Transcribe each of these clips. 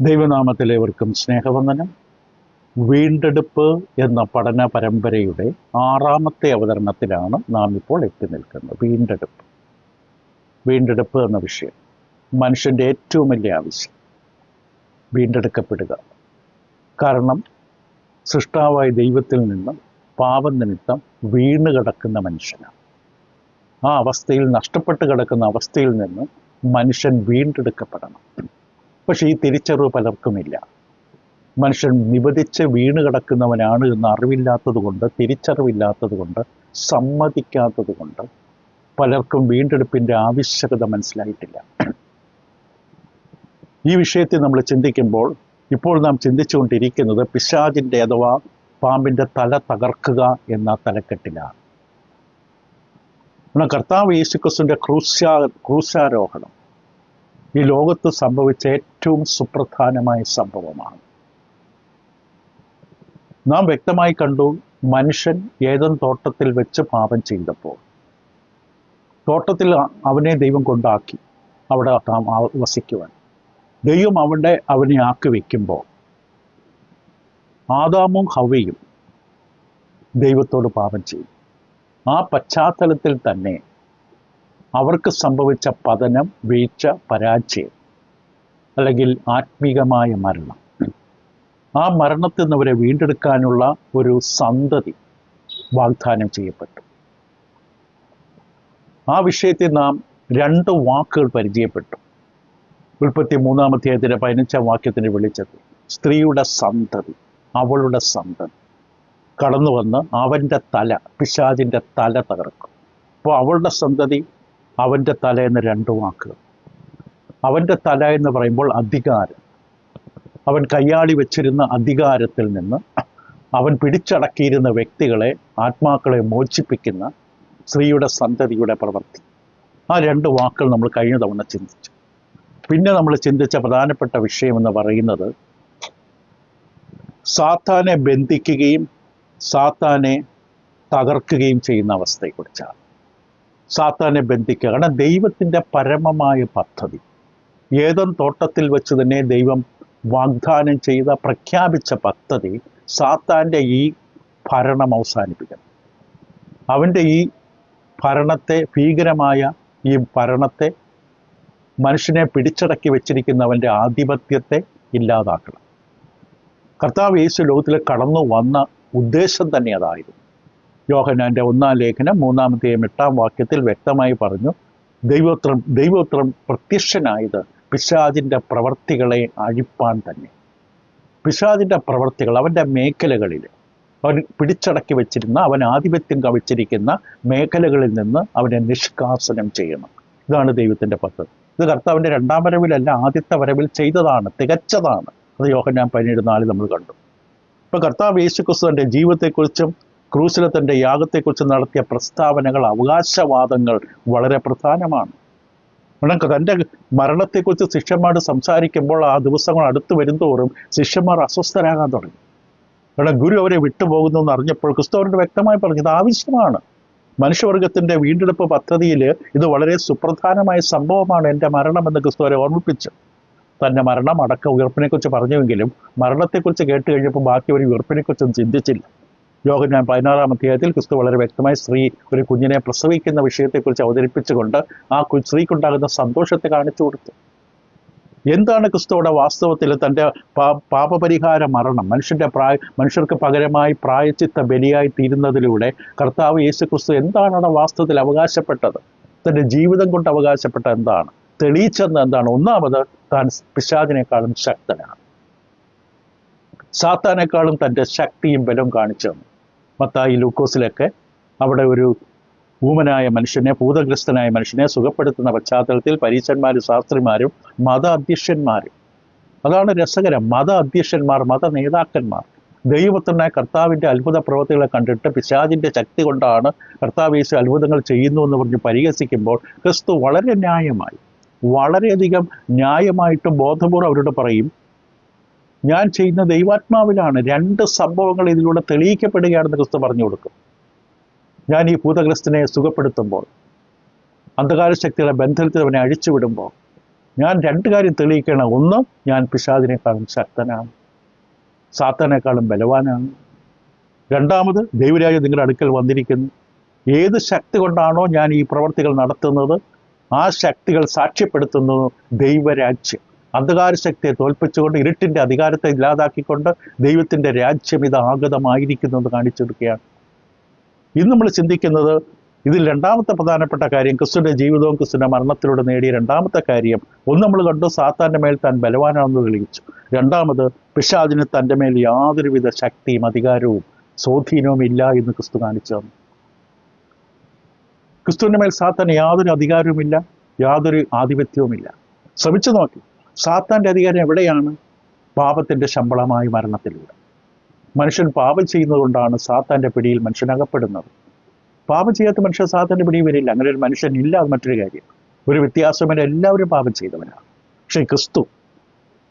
ദൈവനാമത്തിലേവർക്കും സ്നേഹവന്ദനം. വീണ്ടെടുപ്പ് എന്ന പഠന പരമ്പരയുടെ 6ാമത്തെ അവതരണത്തിലാണ് നാം ഇപ്പോൾ എത്തി നിൽക്കുന്നത്. വീണ്ടെടുപ്പ് എന്ന വിഷയം മനുഷ്യൻ്റെ ഏറ്റവും വലിയ ആവശ്യം, വീണ്ടെടുക്കപ്പെടുക. കാരണം സൃഷ്ടാവായ ദൈവത്തിൽ നിന്ന് പാപം നിമിത്തം വീണ് കിടക്കുന്ന മനുഷ്യനാണ്. ആ അവസ്ഥയിൽ, നഷ്ടപ്പെട്ട് കിടക്കുന്ന അവസ്ഥയിൽ നിന്ന് മനുഷ്യൻ വീണ്ടെടുക്കപ്പെടണം. പക്ഷെ ഈ തിരിച്ചറിവ് പലർക്കുമില്ല. മനുഷ്യൻ നിബദിച്ച് വീണ് കിടക്കുന്നവനാണ് എന്ന അറിവില്ലാത്തത് കൊണ്ട്, തിരിച്ചറിവില്ലാത്തത് കൊണ്ട്, സമ്മതിക്കാത്തത് കൊണ്ട് പലർക്കും വീണ്ടെടുപ്പിൻ്റെ ആവശ്യകത മനസ്സിലായിട്ടില്ല. ഈ വിഷയത്തിൽ നമ്മൾ ചിന്തിക്കുമ്പോൾ ഇപ്പോൾ നാം ചിന്തിച്ചുകൊണ്ടിരിക്കുന്നത് പിശാചിൻ്റെ അഥവാ പാമ്പിൻ്റെ തല തകർക്കുക എന്ന തലക്കെട്ടിലാണ്. കർത്താവ് യേശുക്രിസ്തുവിൻ്റെ ക്രൂശാരോഹണം ഈ ലോകത്ത് സംഭവിച്ച ഏറ്റവും സുപ്രധാനമായ സംഭവമാണ്. നാം വ്യക്തമായി കണ്ടു, മനുഷ്യൻ ഏദൻ തോട്ടത്തിൽ വെച്ച് പാപം ചെയ്തപ്പോൾ തോട്ടത്തിൽ അവനെ ദൈവം കൊണ്ടാക്കി അവിടെ വസിക്കുവാൻ. ദൈവം അവനെ ആക്കി വയ്ക്കുമ്പോൾ ആദാമും ഹവ്വയും ദൈവത്തോട് പാപം ചെയ്തു. ആ പശ്ചാത്തലത്തിൽ തന്നെ അവർക്ക് സംഭവിച്ച പതനം, വീഴ്ച, പരാജയം അല്ലെങ്കിൽ ആത്മീകമായ മരണം, ആ മരണത്തിൽ നിന്ന് അവരെ വീണ്ടെടുക്കാനുള്ള ഒരു സന്തതി വാഗ്ദാനം ചെയ്യപ്പെട്ടു. ആ വിഷയത്തിൽ നാം 2 വാക്കുകൾ പരിചയപ്പെട്ടു. ഉൽപ്പത്തി 3-ാം അധ്യായത്തിൻ്റെ 15-ാം വാക്യത്തിൻ്റെ വെളിച്ചത്തിൽ സ്ത്രീയുടെ സന്തതി, അവളുടെ സന്തതി കടന്നു വന്ന് അവൻ്റെ തല, പിശാചിൻ്റെ തല തകർക്കും. അപ്പോൾ അവളുടെ സന്തതി, അവൻ്റെ തല എന്ന 2 വാക്കുകൾ. അവൻ്റെ തല എന്ന് പറയുമ്പോൾ അധികാരം. അവൻ കയ്യാളി വെച്ചിരുന്ന അധികാരത്തിൽ നിന്ന് അവൻ പിടിച്ചടക്കിയിരുന്ന വ്യക്തികളെ, ആത്മാക്കളെ മോചിപ്പിക്കുന്ന സ്ത്രീയുടെ സന്തതിയുടെ പ്രവൃത്തി. ആ 2 വാക്കുകൾ നമ്മൾ കഴിഞ്ഞ തവണ ചിന്തിച്ചു. പിന്നെ നമ്മൾ ചിന്തിച്ച പ്രധാനപ്പെട്ട വിഷയം എന്ന് പറയുന്നത് സാത്താനെ ബന്ധിക്കുകയും സാത്താനെ തകർക്കുകയും ചെയ്യുന്ന അവസ്ഥയെക്കുറിച്ചാണ്. സാത്താനെ ബന്ധിക്കുക. കാരണം ദൈവത്തിൻ്റെ പരമമായ പദ്ധതി, ഏദൻ തോട്ടത്തിൽ വെച്ച് തന്നെ ദൈവം വാഗ്ദാനം ചെയ്ത, പ്രഖ്യാപിച്ച പദ്ധതി സാത്താൻ്റെ ഈ ഭരണം അവസാനിപ്പിക്കണം. അവൻ്റെ ഈ ഭരണത്തെ, ഭീകരമായ ഈ ഭരണത്തെ, മനുഷ്യനെ പിടിച്ചടക്കി വെച്ചിരിക്കുന്നവൻ്റെ ആധിപത്യത്തെ ഇല്ലാതാക്കണം. കർത്താവ് യേശു ലോകത്തിൽ കടന്നു വന്ന ഉദ്ദേശം തന്നെ അതായിരുന്നു. യോഹന്നാൻ്റെ 1-ാം ലേഖനം 3-ാം അധ്യായം 8-ാം വാക്യത്തിൽ വ്യക്തമായി പറഞ്ഞു, ദൈവോത്രം പ്രത്യക്ഷനായത് പിശാചിൻ്റെ പ്രവർത്തികളെ അഴിപ്പാൻ തന്നെ. പിശാചിൻ്റെ പ്രവർത്തികൾ, അവൻ്റെ മേഖലകളിൽ അവൻ പിടിച്ചടക്കി വെച്ചിരുന്ന, അവൻ ആധിപത്യം കവിച്ചിരിക്കുന്ന മേഖലകളിൽ നിന്ന് അവനെ നിഷ്കാസനം ചെയ്യണം. ഇതാണ് ദൈവത്തിൻ്റെ പദ്ധതി. ഇത് കർത്താവിൻ്റെ 2ാം വരവിലല്ല, ആദ്യത്തെ വരവിൽ ചെയ്തതാണ്, തികച്ചതാണ്. അത് യോഹന്നാൻ 17:4 നമ്മൾ കണ്ടു. ഇപ്പോൾ കർത്താവ് യേശുക്രിസ്തുവിൻ്റെ ജീവിതത്തെക്കുറിച്ചും ക്രൂശിലെ തൻ്റെ യാഗത്തെക്കുറിച്ച് നടത്തിയ പ്രസ്താവനകൾ, അവകാശവാദങ്ങൾ വളരെ പ്രധാനമാണ്. തൻ്റെ മരണത്തെക്കുറിച്ച് ശിഷ്യന്മാർ സംസാരിക്കുമ്പോൾ ആ ദിവസങ്ങൾ അടുത്ത് വരുന്തോറും ശിഷ്യന്മാർ അസ്വസ്ഥരാകാൻ തുടങ്ങി. കാരണം ഗുരു അവരെ വിട്ടുപോകുന്നു എന്ന് അറിഞ്ഞപ്പോൾ ക്രിസ്തു അവരോട് വ്യക്തമായി പറഞ്ഞു, ഇത് ആവശ്യമാണ്. മനുഷ്യവർഗത്തിൻ്റെ വീണ്ടെടുപ്പ് പദ്ധതിയിൽ ഇത് വളരെ സുപ്രധാനമായ സംഭവമാണ് എൻ്റെ മരണമെന്ന് ക്രിസ്തു അവരെ ഓർമ്മിപ്പിച്ചു. തൻ്റെ മരണം, അടക്ക, ഉയർപ്പിനെക്കുറിച്ച് പറഞ്ഞുവെങ്കിലും മരണത്തെക്കുറിച്ച് കേട്ട് കഴിഞ്ഞപ്പോൾ ബാക്കി ഒരു ഉയർപ്പിനെക്കുറിച്ചൊന്നും ചിന്തിച്ചില്ല. യോഹന്നാൻ 16-ാം അധ്യായത്തിൽ ക്രിസ്തു വളരെ വ്യക്തമായി സ്ത്രീ ഒരു കുഞ്ഞിനെ പ്രസവിക്കുന്ന വിഷയത്തെക്കുറിച്ച് അവതരിപ്പിച്ചുകൊണ്ട് ആ സ്ത്രീക്കുണ്ടാകുന്ന സന്തോഷത്തെ കാണിച്ചു കൊടുത്തു. എന്താണ് ക്രിസ്തുവിടെ വാസ്തവത്തിൽ തൻ്റെ പാപപരിഹാര മരണം, മനുഷ്യർക്ക് പകരമായി പ്രായച്ചിത്ത ബലിയായി തീരുന്നതിലൂടെ കർത്താവ് യേശു ക്രിസ്തു എന്താണ് അവിടെ വാസ്തവത്തിൽ അവകാശപ്പെട്ടത്? തൻ്റെ ജീവിതം കൊണ്ട് അവകാശപ്പെട്ട എന്താണ്? തെളിയിച്ചെന്ന് എന്താണ്? ഒന്നാമത്, താൻ പിശാചിനേക്കാളും ശക്തനാണ്. സാത്താനേക്കാളും തൻ്റെ ശക്തിയും ബലവും കാണിച്ചു തന്നു. മത്തായി, ലൂക്കോസിലൊക്കെ അവിടെ ഒരു ഊമനായ മനുഷ്യനെ, ഭൂതഗ്രസ്തനായ മനുഷ്യനെ സുഖപ്പെടുത്തുന്ന പശ്ചാത്തലത്തിൽ പരീശന്മാരും ശാസ്ത്രിമാരും മത അധ്യക്ഷന്മാരും, അതാണ് രസകരം, മത അധ്യക്ഷന്മാർ, മത നേതാക്കന്മാർ ദൈവപുത്രനായ കർത്താവിൻ്റെ അത്ഭുത പ്രവൃത്തികളെ കണ്ടിട്ട് പിശാചിൻ്റെ ശക്തി കൊണ്ടാണ് കർത്താവ് യേശു അത്ഭുതങ്ങൾ ചെയ്യുന്നു എന്ന് പറഞ്ഞ് പരിഹസിക്കുമ്പോൾ ക്രിസ്തു വളരെ ന്യായമായി, വളരെയധികം ന്യായമായിട്ടും ബോധപൂർവ്വം അവരോട് പറയും, ഞാൻ ചെയ്യുന്ന ദൈവാത്മാവിലാണ്. 2 സംഭവങ്ങൾ ഇതിലൂടെ തെളിയിക്കപ്പെടുകയാണെന്ന് ക്രിസ്തു പറഞ്ഞു കൊടുക്കും. ഞാൻ ഈ ഭൂതഗ്രസ്തനെ സുഖപ്പെടുത്തുമ്പോൾ, അന്ധകാര ശക്തികളെ ബന്ധനത്തിൽ അവനെ അഴിച്ചുവിടുമ്പോൾ, ഞാൻ രണ്ട് കാര്യം തെളിയിക്കണം. ഒന്ന്, ഞാൻ പിശാചിനേക്കാളും ശക്തനാണ്, സാത്താനേക്കാളും ബലവാനാണ്. രണ്ടാമത്, ദൈവരാജ്യം നിങ്ങളുടെ അടുക്കൽ വന്നിരിക്കുന്നു. ഏത് ശക്തി കൊണ്ടാണോ ഞാൻ ഈ പ്രവർത്തികൾ നടത്തുന്നത്, ആ ശക്തികൾ സാക്ഷ്യപ്പെടുത്തുന്നത് ദൈവരാജ്യം. അന്ധകാര ശക്തിയെ തോൽപ്പിച്ചുകൊണ്ട്, ഇരുട്ടിൻ്റെ അധികാരത്തെ ഇല്ലാതാക്കിക്കൊണ്ട് ദൈവത്തിൻ്റെ രാജ്യം ഇത് ആഗതമായിരിക്കുന്നത് കാണിച്ചെടുക്കുകയാണ്. ഇന്ന് നമ്മൾ ചിന്തിക്കുന്നത് ഇതിൽ രണ്ടാമത്തെ പ്രധാനപ്പെട്ട കാര്യം, ക്രിസ്തുവിൻ്റെ ജീവിതവും ക്രിസ്തുവിൻ്റെ മരണത്തിലൂടെ നേടിയ രണ്ടാമത്തെ കാര്യം. ഒന്ന് നമ്മൾ കണ്ടു, സാത്താൻ്റെ മേൽ താൻ ബലവാനാണെന്ന് തെളിയിച്ചു. രണ്ടാമത്, പിശാചിന് തൻ്റെ മേൽ യാതൊരുവിധ ശക്തിയും അധികാരവും സ്വാധീനവും ഇല്ല എന്ന് ക്രിസ്തു കാണിച്ചു തന്നു. ക്രിസ്തുവിൻ്റെ മേൽ സാത്താൻ യാതൊരു അധികാരവുമില്ല, യാതൊരു ആധിപത്യവുമില്ല. ശ്രമിച്ചു നോക്കി, സാത്താൻ്റെ അധികാരം എവിടെയാണ്? പാപത്തിൻ്റെ ശമ്പളമായ മരണത്തിലൂടെ. മനുഷ്യൻ പാപം ചെയ്യുന്നത് കൊണ്ടാണ് സാത്താൻ്റെ പിടിയിൽ മനുഷ്യൻ അകപ്പെടുന്നത്. പാപം ചെയ്യാത്ത മനുഷ്യൻ സാത്താൻ്റെ പിടിയിൽ വരില്ല. അങ്ങനെ ഒരു മനുഷ്യൻ ഇല്ല. അത് മറ്റൊരു കാര്യം. ഒരു വ്യത്യാസമില്ല, എല്ലാവരും പാപം ചെയ്തവനാണ്. പക്ഷേ ക്രിസ്തു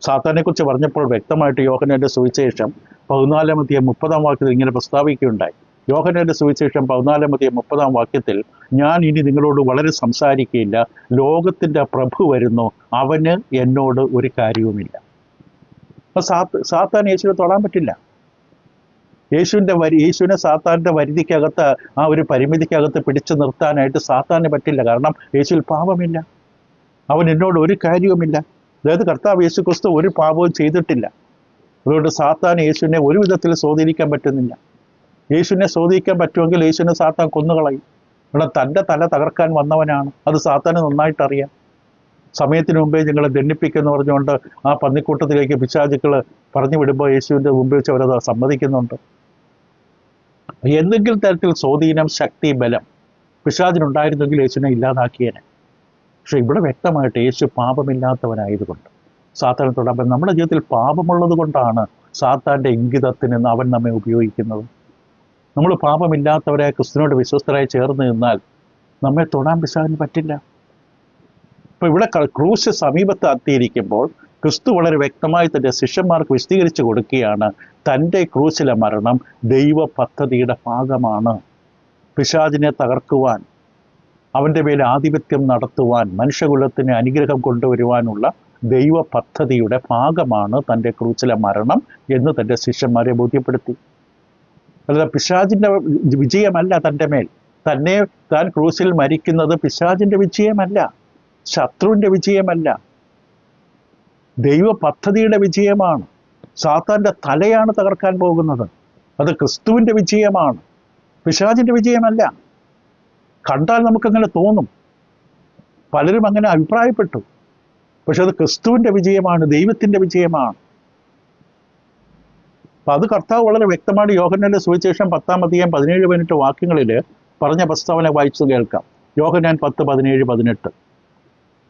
സാത്താനെ കുറിച്ച് പറഞ്ഞപ്പോൾ വ്യക്തമായിട്ട് യോഹന്നാന്റെ സുവിശേഷം 14:30 വാക്യത്തിൽ ഇങ്ങനെ പ്രസ്താവിക്കുകയുണ്ടായി. യോഹന്നാന്റെ സുവിശേഷം 14:30 വാക്യത്തിൽ, ഞാൻ ഇനി നിങ്ങളോട് വളരെ സംസാരിക്കുകയില്ല, ലോകത്തിന്റെ പ്രഭു വരുന്നു, അവന് എന്നോട് ഒരു കാര്യവുമില്ല. അപ്പൊ സാത്താൻ യേശുവിനെ തൊടാൻ പറ്റില്ല. യേശുവിനെ സാത്താന്റെ പരിധിക്കകത്ത്, ആ ഒരു പരിമിതിക്കകത്ത് പിടിച്ചു നിർത്താനായിട്ട് സാത്താന് പറ്റില്ല. കാരണം യേശുവിൽ പാപമില്ല, അവൻ എന്നോട് ഒരു കാര്യവുമില്ല. അതായത് കർത്താവ് യേശു ക്രിസ്തു ഒരു പാപവും ചെയ്തിട്ടില്ല. അതുകൊണ്ട് സാത്താൻ യേശുവിനെ ഒരു വിധത്തിൽ സ്വാധീനിക്കാൻ പറ്റുന്നില്ല. യേശുവിനെ സ്വാധീനിക്കാൻ പറ്റുമെങ്കിൽ യേശുവിനെ സാത്താൻ കൊന്നുകളയും. ഇവിടെ തൻ്റെ തല തകർക്കാൻ വന്നവനാണ്. അത് സാത്താന് നന്നായിട്ടറിയാം. സമയത്തിന് മുമ്പേ ഞങ്ങളെ ദണ്ഡിപ്പിക്കുമെന്ന് പറഞ്ഞുകൊണ്ട് ആ പന്നിക്കൂട്ടത്തിലേക്ക് പിശാചുക്കൾ പറഞ്ഞു വിടുമ്പോൾ യേശുവിൻ്റെ മുമ്പിൽ വെച്ച് അവരത് സമ്മതിക്കുന്നുണ്ട്. എന്തെങ്കിലും തരത്തിൽ സ്വാധീനം, ശക്തി, ബലം പിശാചിനുണ്ടായിരുന്നെങ്കിൽ യേശുവിനെ ഇല്ലാതാക്കിയേനെ. പക്ഷെ ഇവിടെ വ്യക്തമായിട്ട് യേശു പാപമില്ലാത്തവനായതുകൊണ്ട് സാത്താനെ തൊടാൻ. നമ്മുടെ ജീവിതത്തിൽ പാപമുള്ളത് കൊണ്ടാണ് സാത്താൻ്റെ ഇംഗിതത്തിന് അവൻ നമ്മെ ഉപയോഗിക്കുന്നത്. നമ്മൾ പാപമില്ലാത്തവരെ ക്രിസ്തുവിനോട് വിശ്വസ്തരായി ചേർന്ന് നിന്നാൽ നമ്മെ തൊടാൻ പിശാചിന് പറ്റില്ല. ഇപ്പൊ ഇവിടെ ക്രൂശ് സമീപത്ത് എത്തിയിരിക്കുമ്പോൾ ക്രിസ്തു വളരെ വ്യക്തമായി തൻ്റെ ശിഷ്യന്മാർക്ക് വിശദീകരിച്ചു കൊടുക്കുകയാണ്, തൻ്റെ ക്രൂശിലെ മരണം ദൈവ പദ്ധതിയുടെ ഭാഗമാണ്. പിശാചിനെ തകർക്കുവാൻ, അവൻ്റെ മേൽ ആധിപത്യം നടത്തുവാൻ, മനുഷ്യകുലത്തിന് അനുഗ്രഹം കൊണ്ടുവരുവാനുള്ള ദൈവ പദ്ധതിയുടെ ഭാഗമാണ് തൻ്റെ ക്രൂശിലെ മരണം എന്ന് തൻ്റെ ശിഷ്യന്മാരെ ബോധ്യപ്പെടുത്തി. അല്ലാതെ പിശാചിൻ്റെ വിജയമല്ല തൻ്റെ മേൽ. താൻ ക്രൂശിൽ മരിക്കുന്നത് പിശാചിൻ്റെ വിജയമല്ല, ശത്രുവിൻ്റെ വിജയമല്ല, ദൈവ പദ്ധതിയുടെ വിജയമാണ്. സാത്താൻ്റെ തലയാണ് തകർക്കാൻ പോകുന്നത്. അത് ക്രിസ്തുവിൻ്റെ വിജയമാണ്, പിശാചിൻ്റെ വിജയമല്ല. കണ്ടാൽ നമുക്കങ്ങനെ തോന്നും, പലരും അങ്ങനെ അഭിപ്രായപ്പെട്ടു. പക്ഷെ അത് ക്രിസ്തുവിൻ്റെ വിജയമാണ്, ദൈവത്തിൻ്റെ വിജയമാണ്. അപ്പം അത് കർത്താവ് വളരെ വ്യക്തമാണ് യോഹന്നാന്റെ സുവിശേഷം 10:17-18 വാക്യങ്ങളിൽ പറഞ്ഞ പ്രസ്താവന വായിച്ചു കേൾക്കാം. യോഹന്നാൻ 10:17-18.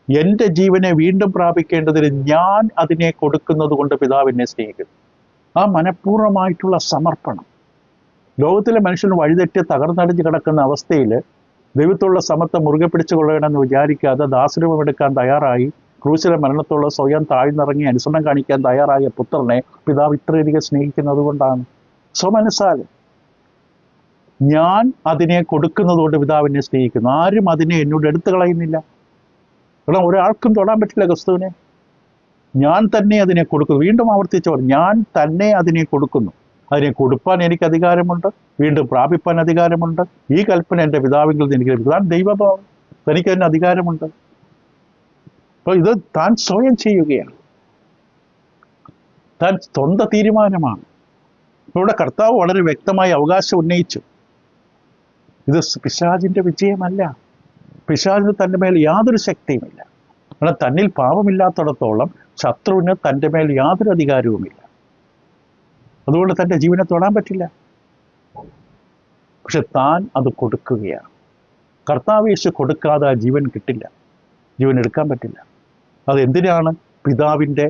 എൻ്റെ ജീവനെ വീണ്ടും പ്രാപിക്കേണ്ടതിന് ഞാൻ അതിനെ കൊടുക്കുന്നത് കൊണ്ട് പിതാവ് എന്നെ സ്നേഹിക്കുന്നു. ആ മനഃപൂർവ്വമായിട്ടുള്ള സമർപ്പണം. ലോകത്തിലെ മനുഷ്യൻ വഴിതെറ്റി തകർന്നടിഞ്ഞ് കിടക്കുന്ന അവസ്ഥയിൽ ദൈവത്തോടുള്ള സമത്വം മുറുകെ പിടിച്ചു കൊള്ളണമെന്ന് വിചാരിക്കാതെ ദാസരൂപമെടുക്കാൻ തയ്യാറായി ക്രൂശിലെ മരണത്തോളം സ്വയം താഴ്ന്നിറങ്ങി അനുസരണം കാണിക്കാൻ തയ്യാറായ പുത്രനെ പിതാവ് ഇത്രയധികം സ്നേഹിക്കുന്നത് കൊണ്ടാണ്. സ്വമനസാൽ ഞാൻ അതിനെ കൊടുക്കുന്നത് കൊണ്ട് പിതാവ് എന്നെ സ്നേഹിക്കുന്നു. ആരും അതിനെ എന്നോട് എടുത്തു കളയുന്നില്ല. കാരണം ഒരാൾക്കും തൊടാൻ പറ്റില്ല ക്രിസ്തുവിനെ. ഞാൻ തന്നെ അതിനെ കൊടുക്കുന്നു. വീണ്ടും ആവർത്തിച്ചവർ, ഞാൻ തന്നെ അതിനെ കൊടുക്കുന്നു. അതിനെ കൊടുപ്പാൻ എനിക്ക് അധികാരമുണ്ട്, വീണ്ടും പ്രാപിപ്പാൻ അധികാരമുണ്ട്. ഈ കൽപ്പന എൻ്റെ പിതാവിങ്കിൽ നിന്ന് എനിക്ക് ലഭിക്കും. താൻ ദൈവഭാവം, തനിക്ക് അതിന് അധികാരമുണ്ട്. അപ്പോൾ ഇത് താൻ സ്വയം ചെയ്യുകയാണ്, താൻ സ്വന്തം തീരുമാനമാണ്. ഇവിടെ കർത്താവ് വളരെ വ്യക്തമായി അവകാശം ഉന്നയിച്ചു. ഇത് പിശാചിൻ്റെ വിജയമല്ല. പിശാചിന് തൻ്റെ മേൽ യാതൊരു ശക്തിയുമില്ല. കാരണം തന്നിൽ പാപമില്ലാത്തിടത്തോളം ശത്രുവിന് തൻ്റെ മേൽ യാതൊരു അധികാരവുമില്ല. അതുകൊണ്ട് തൻ്റെ ജീവനെ തൊടാൻ പറ്റില്ല. പക്ഷെ താൻ അത് കൊടുക്കുകയാണ്. കർത്താവ് യേശു കൊടുക്കാതെ ആ ജീവൻ കിട്ടില്ല, ജീവൻ എടുക്കാൻ പറ്റില്ല. അതെന്തിനാണ്? പിതാവിൻ്റെ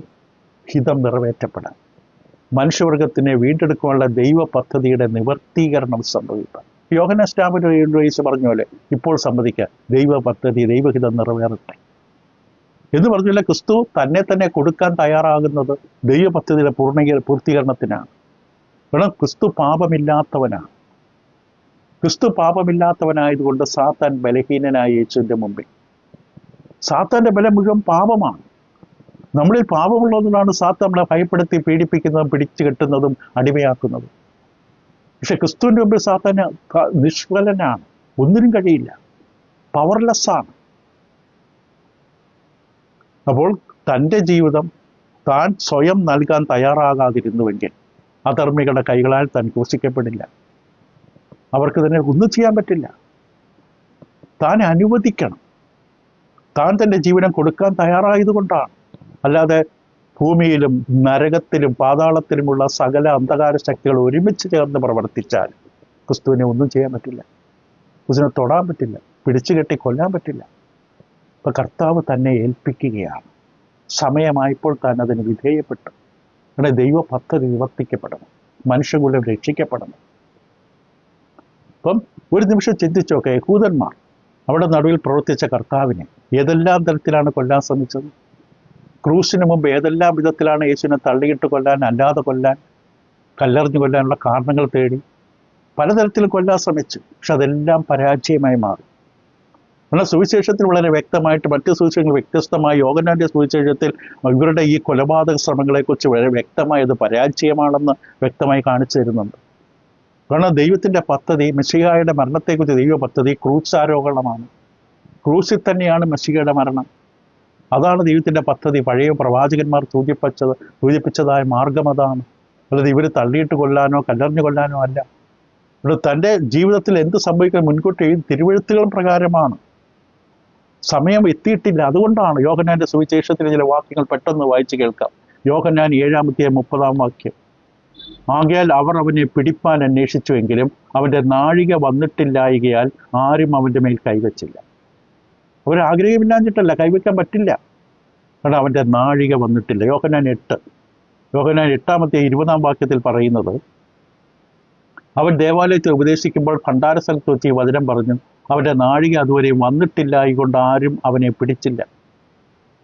ഹിതം നിറവേറ്റപ്പെടാൻ, മനുഷ്യവർഗത്തിനെ വീണ്ടെടുക്കാനുള്ള ദൈവ പദ്ധതിയുടെ നിവർത്തീകരണം സംഭവിക്കാൻ. യോഹന്നാൻ സ്നാപകൻ പറഞ്ഞ പോലെ ഇപ്പോൾ സമ്മതിക്കുക, ദൈവ പദ്ധതി, ദൈവഹിതം നിറവേറട്ടെ എന്ന് പറഞ്ഞില്ല. ക്രിസ്തു തന്നെ കൊടുക്കാൻ തയ്യാറാകുന്നത് ദൈവ പദ്ധതിയുടെ പൂർത്തീകരണത്തിനാണ്. കാരണം ക്രിസ്തു പാപമില്ലാത്തവനാണ്. ക്രിസ്തു പാപമില്ലാത്തവനായതുകൊണ്ട് സാത്താൻ ബലഹീനനായ യേശുവിൻ്റെ മുമ്പിൽ. സാത്താൻ്റെ ബലം മുഴുവൻ പാപമാണ്. നമ്മളിൽ പാപമുള്ളതുകൊണ്ടാണ് സാത്താൻ നമ്മളെ ഭയപ്പെടുത്തി പീഡിപ്പിക്കുന്നതും പിടിച്ചു കെട്ടുന്നതും അടിമയാക്കുന്നതും. പക്ഷെ ക്രിസ്തുവിൻ്റെ മുമ്പിൽ സാത്താന് നിഷ്ഫലനാണ്, ഒന്നിനും കഴിയില്ല, പവർലെസ്സാണ്. അപ്പോൾ തൻ്റെ ജീവിതം താൻ സ്വയം നൽകാൻ തയ്യാറാകാതിരുന്നുവെങ്കിൽ അധർമ്മികളുടെ കൈകളാൽ താൻ ക്രൂശിക്കപ്പെടില്ല. അവർക്ക് തന്നെ ഒന്നും ചെയ്യാൻ പറ്റില്ല. താൻ അനുവദിക്കണം. താൻ തൻ്റെ ജീവനം കൊടുക്കാൻ തയ്യാറായതുകൊണ്ടാണ്. അല്ലാതെ ഭൂമിയിലും നരകത്തിലും പാതാളത്തിലുമുള്ള സകല അന്ധകാര ശക്തികൾ ഒരുമിച്ച് ചേർന്ന് പ്രവർത്തിച്ചാൽ ക്രിസ്തുവിനെ ഒന്നും ചെയ്യാൻ പറ്റില്ല. ക്രിസ്തുവിനെ തൊടാൻ പറ്റില്ല, പിടിച്ചു കെട്ടി കൊല്ലാൻ പറ്റില്ല. ഇപ്പം കർത്താവ് തന്നെ ഏൽപ്പിക്കുകയാണ്. സമയമായപ്പോൾ താൻ അതിന് വിധേയപ്പെട്ടു. അങ്ങനെ ദൈവ പദ്ധതി നിവർത്തിക്കപ്പെടണം, മനുഷ്യകുലം രക്ഷിക്കപ്പെടണം. അപ്പം ഒരു നിമിഷം ചിന്തിച്ചോക്കെ, യഹൂദന്മാർ അവിടെ നടുവിൽ പ്രവർത്തിച്ച കർത്താവിനെ ഏതെല്ലാം തരത്തിലാണ് കൊല്ലാൻ ശ്രമിച്ചത്? ക്രൂശിന് മുമ്പ് ഏതെല്ലാം വിധത്തിലാണ് യേശുവിനെ തള്ളിയിട്ട് കൊല്ലാൻ, അല്ലാതെ കൊല്ലാൻ, കല്ലെറിഞ്ഞു കൊല്ലാനുള്ള കാരണങ്ങൾ തേടി പലതരത്തിൽ കൊല്ലാൻ ശ്രമിച്ചു. പക്ഷെ അതെല്ലാം പരാജയമായി മാറി. എന്നാൽ സുവിശേഷത്തിൽ വളരെ വ്യക്തമായിട്ട്, മറ്റ് സുവിശേഷങ്ങൾ വ്യത്യസ്തമായി, യോഹന്നാന്റെ സുവിശേഷത്തിൽ ഇവരുടെ ഈ കൊലപാതക ശ്രമങ്ങളെക്കുറിച്ച് വളരെ വ്യക്തമായി അത് പരാജയമാണെന്ന് വ്യക്തമായി കാണിച്ചു തരുന്നുണ്ട്. കാരണം ദൈവത്തിൻ്റെ പദ്ധതി, മെസ്സിഹായുടെ മരണത്തെക്കുറിച്ച് ദൈവ പദ്ധതി ക്രൂശാരോഹണമാണ്. ക്രൂശിൽ തന്നെയാണ് മെസ്സിഹയുടെ മരണം. അതാണ് ദൈവത്തിൻ്റെ പദ്ധതി. പഴയ പ്രവാചകന്മാർ സൂചിപ്പിച്ചതായ മാർഗം അതാണ്. അല്ലാതെ ഇവർ തള്ളിയിട്ട് കൊല്ലാനോ കല്ലെറിഞ്ഞു കൊല്ലാനോ അല്ല. ഇവിടെ തൻ്റെ ജീവിതത്തിൽ എന്ത് സംഭവിക്കാൻ മുൻകൂട്ടി തിരുവെഴുത്തുകൾ പ്രകാരമാണ്. സമയം എത്തിയിട്ടില്ല. അതുകൊണ്ടാണ് യോഹന്നാന്റെ സുവിശേഷത്തിലെ ചില വാക്യങ്ങൾ പെട്ടെന്ന് വായിച്ച് കേൾക്കാം. യോഹന്നാൻ 7:30 ആകയാൽ അവർ അവനെ പിടിപ്പാൻ അന്വേഷിച്ചുവെങ്കിലും അവൻ്റെ നാഴിക വന്നിട്ടില്ലായകയാൽ ആരും അവൻ്റെ മേൽ കൈവച്ചില്ല. അവരാഗ്രഹമില്ലാഞ്ഞിട്ടല്ല, കൈവയ്ക്കാൻ പറ്റില്ല. കാരണം അവൻ്റെ നാഴിക വന്നിട്ടില്ല. യോഹന്നാൻ 8:20 പറയുന്നത്, അവൻ ദേവാലയത്തിൽ ഉപദേശിക്കുമ്പോൾ ഭണ്ഡാര സ്ഥലത്ത് വെച്ച് ഈ വചനം പറഞ്ഞു, അവൻ്റെ നാഴിക അതുവരെ വന്നിട്ടില്ലായതുകൊണ്ട് ആരും അവനെ പിടിച്ചില്ല.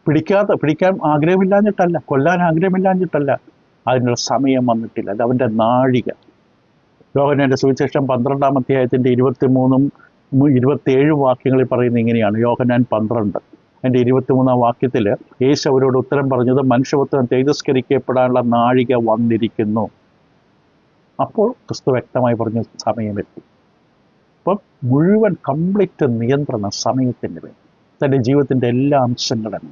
പിടിക്കാൻ ആഗ്രഹമില്ലാഞ്ഞിട്ടല്ല, കൊല്ലാൻ ആഗ്രഹമില്ലാഞ്ഞിട്ടല്ല, അതിനുള്ള സമയം വന്നിട്ടില്ല. അത് അവൻ്റെ നാഴിക. യോഹന്നാന്റെ സുവിശേഷം 12-ാം 23-27 വാക്യങ്ങളിൽ പറയുന്നത് ഇങ്ങനെയാണ്. യോഹന്നാൻ 12 അതിൻ്റെ 23-ാം വാക്യത്തിൽ യേശു അവരോട് ഉത്തരം പറഞ്ഞത്, മനുഷ്യപുത്രൻ തേജസ്കരിക്കപ്പെടാനുള്ള നാഴിക വന്നിരിക്കുന്നു. അപ്പോൾ ക്രിസ്തു വ്യക്തമായി പറഞ്ഞു, സമയമെത്തി. അപ്പം മുഴുവൻ കംപ്ലീറ്റ് നിയന്ത്രണം സമയത്തിന് വേണ്ടി, തൻ്റെ ജീവിതത്തിൻ്റെ എല്ലാ അംശങ്ങളും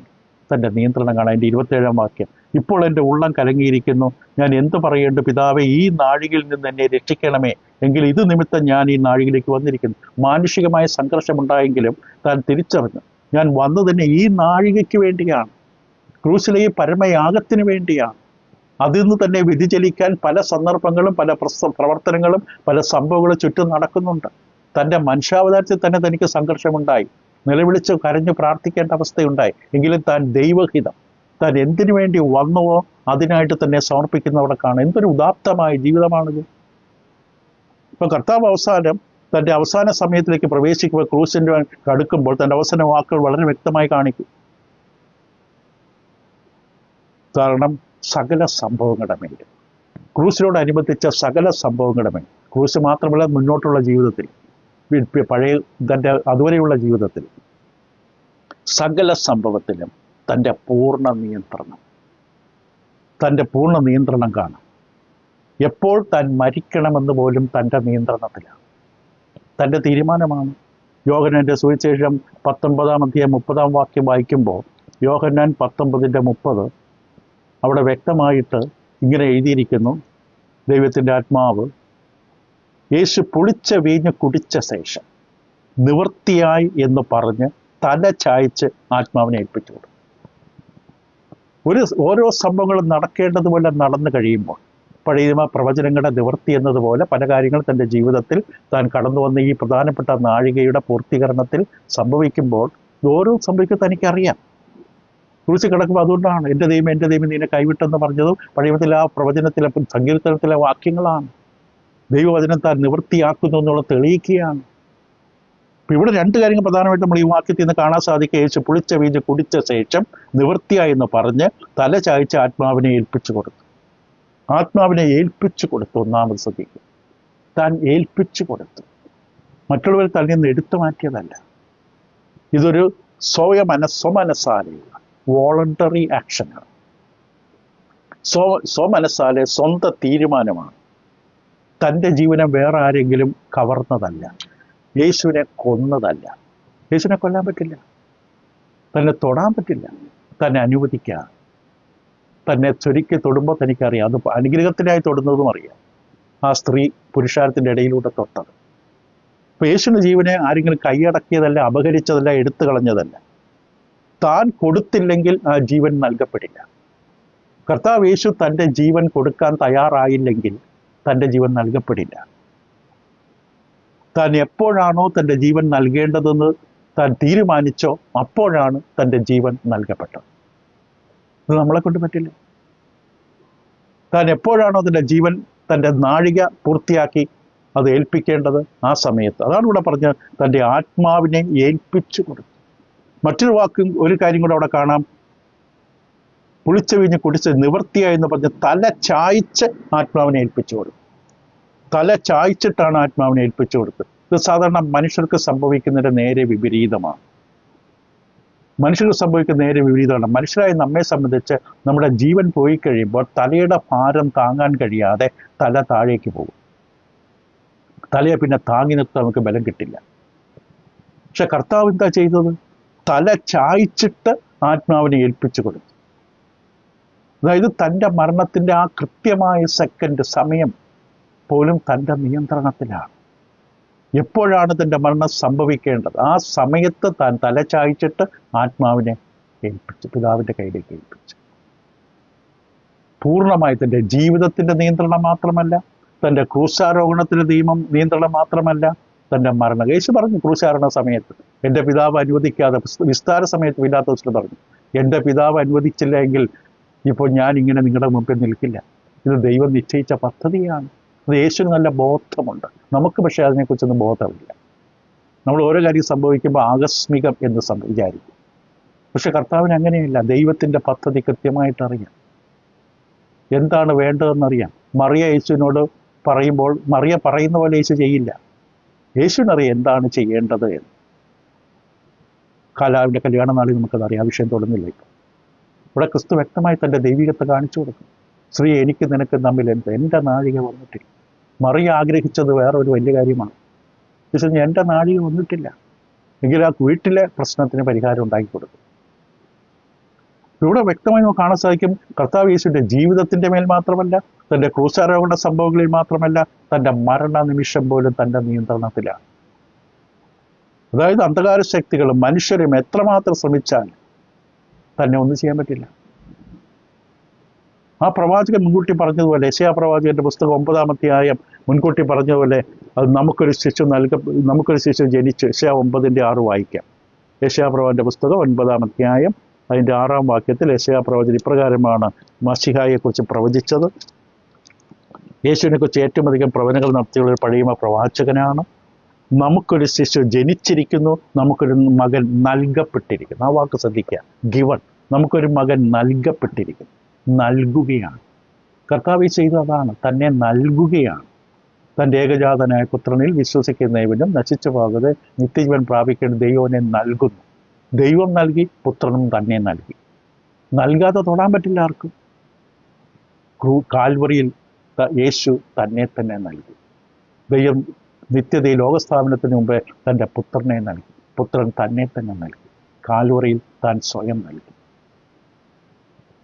തൻ്റെ നിയന്ത്രണം കാണാൻ. എൻ്റെ 27-ാം വാക്യം, ഇപ്പോൾ എൻ്റെ ഉള്ളം കലങ്ങിയിരിക്കുന്നു, ഞാൻ എന്ത് പറയേണ്ടു? പിതാവേ, ഈ നാഴികയിൽ നിന്ന് എന്നെ രക്ഷിക്കണമേ, എങ്കിൽ ഇത് നിമിത്തം ഞാൻ ഈ നാഴികയിലേക്ക് വന്നിരിക്കുന്നു. മാനുഷികമായ സംഘർഷമുണ്ടായെങ്കിലും താൻ തിരിച്ചറിഞ്ഞു, ഞാൻ വന്നു തന്നെ ഈ നാഴികയ്ക്ക് വേണ്ടിയാണ്, ക്രൂശിലെ ഈ പരമയാഗത്തിന് വേണ്ടിയാണ്. അതിൽ നിന്ന് തന്നെ വ്യതിചലിക്കാൻ പല സന്ദർഭങ്ങളും പല പ്രവർത്തനങ്ങളും പല സംഭവങ്ങളും ചുറ്റും നടക്കുന്നുണ്ട്. തൻ്റെ മനുഷ്യാവതാരത്തിൽ തന്നെ തനിക്ക് സംഘർഷമുണ്ടായി, നിലവിളിച്ച് കരഞ്ഞു പ്രാർത്ഥിക്കേണ്ട അവസ്ഥയുണ്ടായി. എങ്കിലും താൻ ദൈവഹിതം, താൻ എന്തിനു വേണ്ടി വന്നുവോ അതിനായിട്ട് തന്നെ സമർപ്പിക്കുന്നവിടെ കാണാം. എന്തൊരു ഉദാത്തമായ ജീവിതമാണിത്. ഇപ്പം കർത്താവ് തൻ്റെ അവസാന സമയത്തിലേക്ക് പ്രവേശിക്കുമ്പോൾ, ക്രൂശിൻ്റെ അടുക്കുമ്പോൾ തൻ്റെ അവസാന വാക്കുകൾ വളരെ വ്യക്തമായി കാണിക്കും. കാരണം സകല സംഭവങ്ങളുടെ മേൽ, ക്രൂശിനോടനുബന്ധിച്ച സകല സംഭവങ്ങളുടെ മേൽ, ക്രൂശ് മാത്രമല്ല മുന്നോട്ടുള്ള ജീവിതത്തിൽ, പഴയ തൻ്റെ അതുവരെയുള്ള ജീവിതത്തിൽ സകല സംഭവത്തിലും തൻ്റെ പൂർണ്ണ നിയന്ത്രണം കാണാം. എപ്പോൾ താൻ മരിക്കണമെന്ന് പോലും തൻ്റെ നിയന്ത്രണത്തിലാണ്, തൻ്റെ തീരുമാനമാണ്. യോഹന്നാന്റെ സുവിശേഷം 19:30 വായിക്കുമ്പോൾ, യോഹന്നാൻ 19:30 അവിടെ വ്യക്തമായിട്ട് ഇങ്ങനെ എഴുതിയിരിക്കുന്നു, ദൈവത്തിൻ്റെ ആത്മാവ് യേശു പുളിച്ച വീഞ്ഞ് കുടിച്ച ശേഷം നിവൃത്തിയായി എന്ന് പറഞ്ഞ് തല ചായ്ച്ച് ആത്മാവിനെ ഏൽപ്പിച്ചു കൊടുക്കും. ഓരോ സംഭവങ്ങളും നടക്കേണ്ടതുപോലെ നടന്നു കഴിയുമ്പോൾ, പഴയ പ്രവചനങ്ങളുടെ നിവൃത്തി എന്നതുപോലെ പല കാര്യങ്ങൾ തൻ്റെ ജീവിതത്തിൽ താൻ കടന്നു വന്ന ഈ പ്രധാനപ്പെട്ട നാഴികയുടെ പൂർത്തീകരണത്തിൽ സംഭവിക്കുമ്പോൾ, ഓരോ സംഭവിക്കും തനിക്കറിയാം. ക്രൂശിൽ കിടക്കുമ്പോൾ അതുകൊണ്ടാണ് എൻ്റെ ദൈവം നിന്നെ കൈവിട്ടെന്ന് പറഞ്ഞതും പഴയത്തിൽ ആ പ്രവചനത്തിലെ സങ്കീർത്തനത്തിലെ വാക്യങ്ങളാണ്. ദൈവവചനം താൻ നിവൃത്തിയാക്കുന്നു എന്നുള്ളത് തെളിയിക്കുകയാണ്. ഇപ്പം ഇവിടെ രണ്ട് കാര്യങ്ങൾ പ്രധാനമായിട്ടും നമ്മൾ ഈ വാക്യത്തിൽ നിന്ന് കാണാൻ സാധിക്കുക. യേശു പുളിച്ച വീഞ്ഞ് കുടിച്ച ശേഷം നിവൃത്തിയായി എന്ന് പറഞ്ഞ് തല ചായ്ച്ച് ആത്മാവിനെ ഏൽപ്പിച്ചു കൊടുത്തു. ഒന്നാമത് ശ്രദ്ധിക്കുക, താൻ ഏൽപ്പിച്ചു കൊടുത്തു. മറ്റുള്ളവർ തന്നിൽ നിന്ന് എടുത്തു മാറ്റിയതല്ല. ഇതൊരു സ്വമനസ്സാലെയുള്ള വോളണ്ടറി ആക്ഷനാണ്. സ്വമനസ്സാലെ സ്വന്തം തീരുമാനമാണ്. തൻ്റെ ജീവനെ വേറെ ആരെങ്കിലും കവർന്നതല്ല, യേശുവിനെ കൊന്നതല്ല. യേശുവിനെ കൊല്ലാൻ പറ്റില്ല, തന്നെ തൊടാൻ പറ്റില്ല, തന്നെ അനുവദിക്കാം. തന്നെ ചൊരിക്കി തൊടുമ്പോൾ തനിക്കറിയാം, അത് അനുഗ്രഹത്തിനായി തൊടുന്നതും അറിയാം. ആ സ്ത്രീ പുരുഷാരത്തിൻ്റെ ഇടയിലൂടെ തൊട്ടത്. അപ്പോൾ യേശുവിൻ്റെ ജീവനെ ആരെങ്കിലും കൈയടക്കിയതല്ല, അപഹരിച്ചതല്ല, എടുത്തു കളഞ്ഞതല്ല. താൻ കൊടുത്തില്ലെങ്കിൽ ആ ജീവൻ നൽകപ്പെടില്ല. കർത്താവ് യേശു തൻ്റെ ജീവൻ കൊടുക്കാൻ തയ്യാറായില്ലെങ്കിൽ തൻ്റെ ജീവൻ നൽകപ്പെടില്ല. താൻ എപ്പോഴാണോ തൻ്റെ ജീവൻ നൽകേണ്ടതെന്ന് താൻ തീരുമാനിച്ചോ അപ്പോഴാണ് തൻ്റെ ജീവൻ നൽകപ്പെട്ടത്. ഇത് നമ്മളെ കൊണ്ട് പറ്റില്ല. താൻ എപ്പോഴാണോ തൻ്റെ ജീവൻ, തൻ്റെ നാഴിക പൂർത്തിയാക്കി അത് ഏൽപ്പിക്കേണ്ടത് ആ സമയത്ത്. അതാണ് ഇവിടെ പറഞ്ഞത്, തൻ്റെ ആത്മാവിനെ ഏൽപ്പിച്ചു കൊടുത്തു. ഒരു കാര്യം കൂടെ അവിടെ കാണാം. പുളിച്ച വീഞ്ഞ് കുടിച്ച് നിവൃത്തിയായെന്ന് പറഞ്ഞ് തല ചായ്ച്ച് ആത്മാവിനെ ഏൽപ്പിച്ചു കൊടുത്തു. തല ചായ്ച്ചിട്ടാണ് ആത്മാവിനെ ഏൽപ്പിച്ചു കൊടുത്തത്. ഇത് സാധാരണ മനുഷ്യർക്ക് സംഭവിക്കുന്നതിൻ്റെ നേരെ വിപരീതമാണ്. മനുഷ്യരായ നമ്മെ സംബന്ധിച്ച് നമ്മുടെ ജീവൻ പോയി കഴിയുമ്പോൾ തലയുടെ ഭാരം താങ്ങാൻ കഴിയാതെ തല താഴേക്ക് പോകും. തലയെ പിന്നെ താങ്ങി നിർത്താൻ നമുക്ക് ബലം കിട്ടില്ല. പക്ഷെ കർത്താവ് എന്താ ചെയ്തത്? തല ചായ്ച്ചിട്ട് ആത്മാവിനെ ഏൽപ്പിച്ചു കൊടുത്തു. അതായത് തൻ്റെ മരണത്തിൻ്റെ ആ കൃത്യമായ സെക്കൻഡ് സമയം പോലും തൻ്റെ നിയന്ത്രണത്തിലാണ്. എപ്പോഴാണ് തൻ്റെ മരണം സംഭവിക്കേണ്ടത് ആ സമയത്ത് താൻ തല ചായ്ച്ചിട്ട് ആത്മാവിനെ ഏൽപ്പിച്ചു, പിതാവിൻ്റെ കയ്യിലേക്ക് ഏൽപ്പിച്ചു. പൂർണ്ണമായി തൻ്റെ ജീവിതത്തിൻ്റെ നിയന്ത്രണം മാത്രമല്ല, തൻ്റെ ക്രൂശാരോഹണത്തിൻ്റെ നിയന്ത്രണം മാത്രമല്ല, തൻ്റെ മരണം. യേശു പറഞ്ഞു ക്രൂശാരോഹണ സമയത്ത്, എൻ്റെ പിതാവ് അനുവദിക്കാതെ, വിസ്താര സമയത്ത് പിലാത്തോസിന് പറഞ്ഞു, എൻ്റെ പിതാവ് അനുവദിച്ചില്ല എങ്കിൽ ഇപ്പോൾ ഞാൻ ഇങ്ങനെ നിങ്ങളുടെ മുമ്പിൽ നിൽക്കില്ല. ഇത് ദൈവം നിശ്ചയിച്ച പദ്ധതിയാണ്. അത് യേശുവിന് നല്ല ബോധമുണ്ട്. നമുക്ക് പക്ഷേ അതിനെക്കുറിച്ചൊന്നും ബോധമില്ല. നമ്മൾ ഓരോ കാര്യം സംഭവിക്കുമ്പോൾ ആകസ്മികം എന്ന് വിചാരിക്കും. പക്ഷെ കർത്താവിന് അങ്ങനെയല്ല. ദൈവത്തിൻ്റെ പദ്ധതി കൃത്യമായിട്ട് അറിയാം. എന്താണ് വേണ്ടതെന്നറിയാം. മറിയ യേശുവിനോട് പറയുമ്പോൾ മറിയ പറയുന്ന പോലെ യേശു ചെയ്യില്ല. യേശുവിനറിയാം എന്താണ് ചെയ്യേണ്ടത് എന്ന്. കാലാവിൻ്റെ കല്യാണ നാളിൽ നമുക്കതറിയാം. ആ വിഷയം തുടങ്ങില്ല. ഇപ്പം ഇവിടെ ക്രിസ്തു വ്യക്തമായി തൻ്റെ ദൈവികത്തെ കാണിച്ചു കൊടുക്കും. സ്ത്രീ, എനിക്ക് നിനക്ക് തമ്മിൽ എൻ്റെ നാഴിക വന്നിട്ടില്ല. മറിയ ആഗ്രഹിച്ചത് വേറെ ഒരു വലിയ കാര്യമാണ്. പക്ഷേ എൻ്റെ നാഴിക വന്നിട്ടില്ല എങ്കിൽ ആ വീട്ടിലെ പ്രശ്നത്തിന് പരിഹാരം ഉണ്ടാക്കി കൊടുക്കും. ഇവിടെ വ്യക്തമായി നമുക്ക് കാണാൻ സാധിക്കും, കർത്താവ് യേശുവിൻ്റെ ജീവിതത്തിൻ്റെ മേൽ മാത്രമല്ല, തൻ്റെ ക്രൂശാരോഹണ സംഭവങ്ങളിൽ മാത്രമല്ല, തൻ്റെ മരണ നിമിഷം പോലും തൻ്റെ നിയന്ത്രണത്തിലാണ്. അതായത് അന്ധകാര ശക്തികളും മനുഷ്യരും എത്രമാത്രം ശ്രമിച്ചാൽ തന്നെ ഒന്നും ചെയ്യാൻ പറ്റില്ല. ആ പ്രവാചകൻ മുൻകൂട്ടി പറഞ്ഞതുപോലെ, യെശയ്യാ പ്രവാചകന്റെ പുസ്തകം 9-ാം അധ്യായം മുൻകൂട്ടി പറഞ്ഞതുപോലെ, അത് നമുക്കൊരു ശിശു ജനിച്ചു. യെശയ്യാ 9:6 വായിക്കാം. യെശയ്യാ പ്രവാചകന്റെ പുസ്തകം 9-ാം അധ്യായം അതിൻ്റെ 6-ാം വാക്യത്തിൽ യെശയ്യാ പ്രവാചകൻ ഇപ്രകാരമാണ് മശിഹായെക്കുറിച്ച് പ്രവചിച്ചത്. യേശുവിനെ കുറിച്ച് ഏറ്റവും അധികം പ്രവചനങ്ങൾ നടത്തിയുള്ള പഴയ പ്രവാചകനാണ്. നമുക്കൊരു ശിശു ജനിച്ചിരിക്കുന്നു, നമുക്കൊരു മകൻ നൽകപ്പെട്ടിരിക്കുന്നു. ആ വാക്ക് ശ്രദ്ധിക്കുക, ഗിവൺ. നമുക്കൊരു മകൻ നൽകപ്പെട്ടിരിക്കുന്നു. നൽകുകയാണ്. കർത്താവ് ചെയ്തു അതാണ്, തന്നെ നൽകുകയാണ്. തൻ്റെ ഏകജാതനായ പുത്രനിൽ വിശ്വസിക്കുന്നവനും നശിച്ചു പോകാതെ നിത്യജീവൻ പ്രാപിക്കേണ്ട ദൈവനെ നൽകുന്നു. ദൈവം നൽകി, പുത്രനും തന്നെ നൽകി. നൽകാതെ തൊടാൻ പറ്റില്ല ആർക്കും. കാൽവറിയിൽ യേശു തന്നെ നൽകി. ദൈവം നിത്യതയിൽ ലോകസ്ഥാപനത്തിന് മുമ്പേ തൻ്റെ പുത്രനെ നൽകി. പുത്രൻ തന്നെ നൽകി. കാൽവറിയിൽ താൻ സ്വയം നൽകി.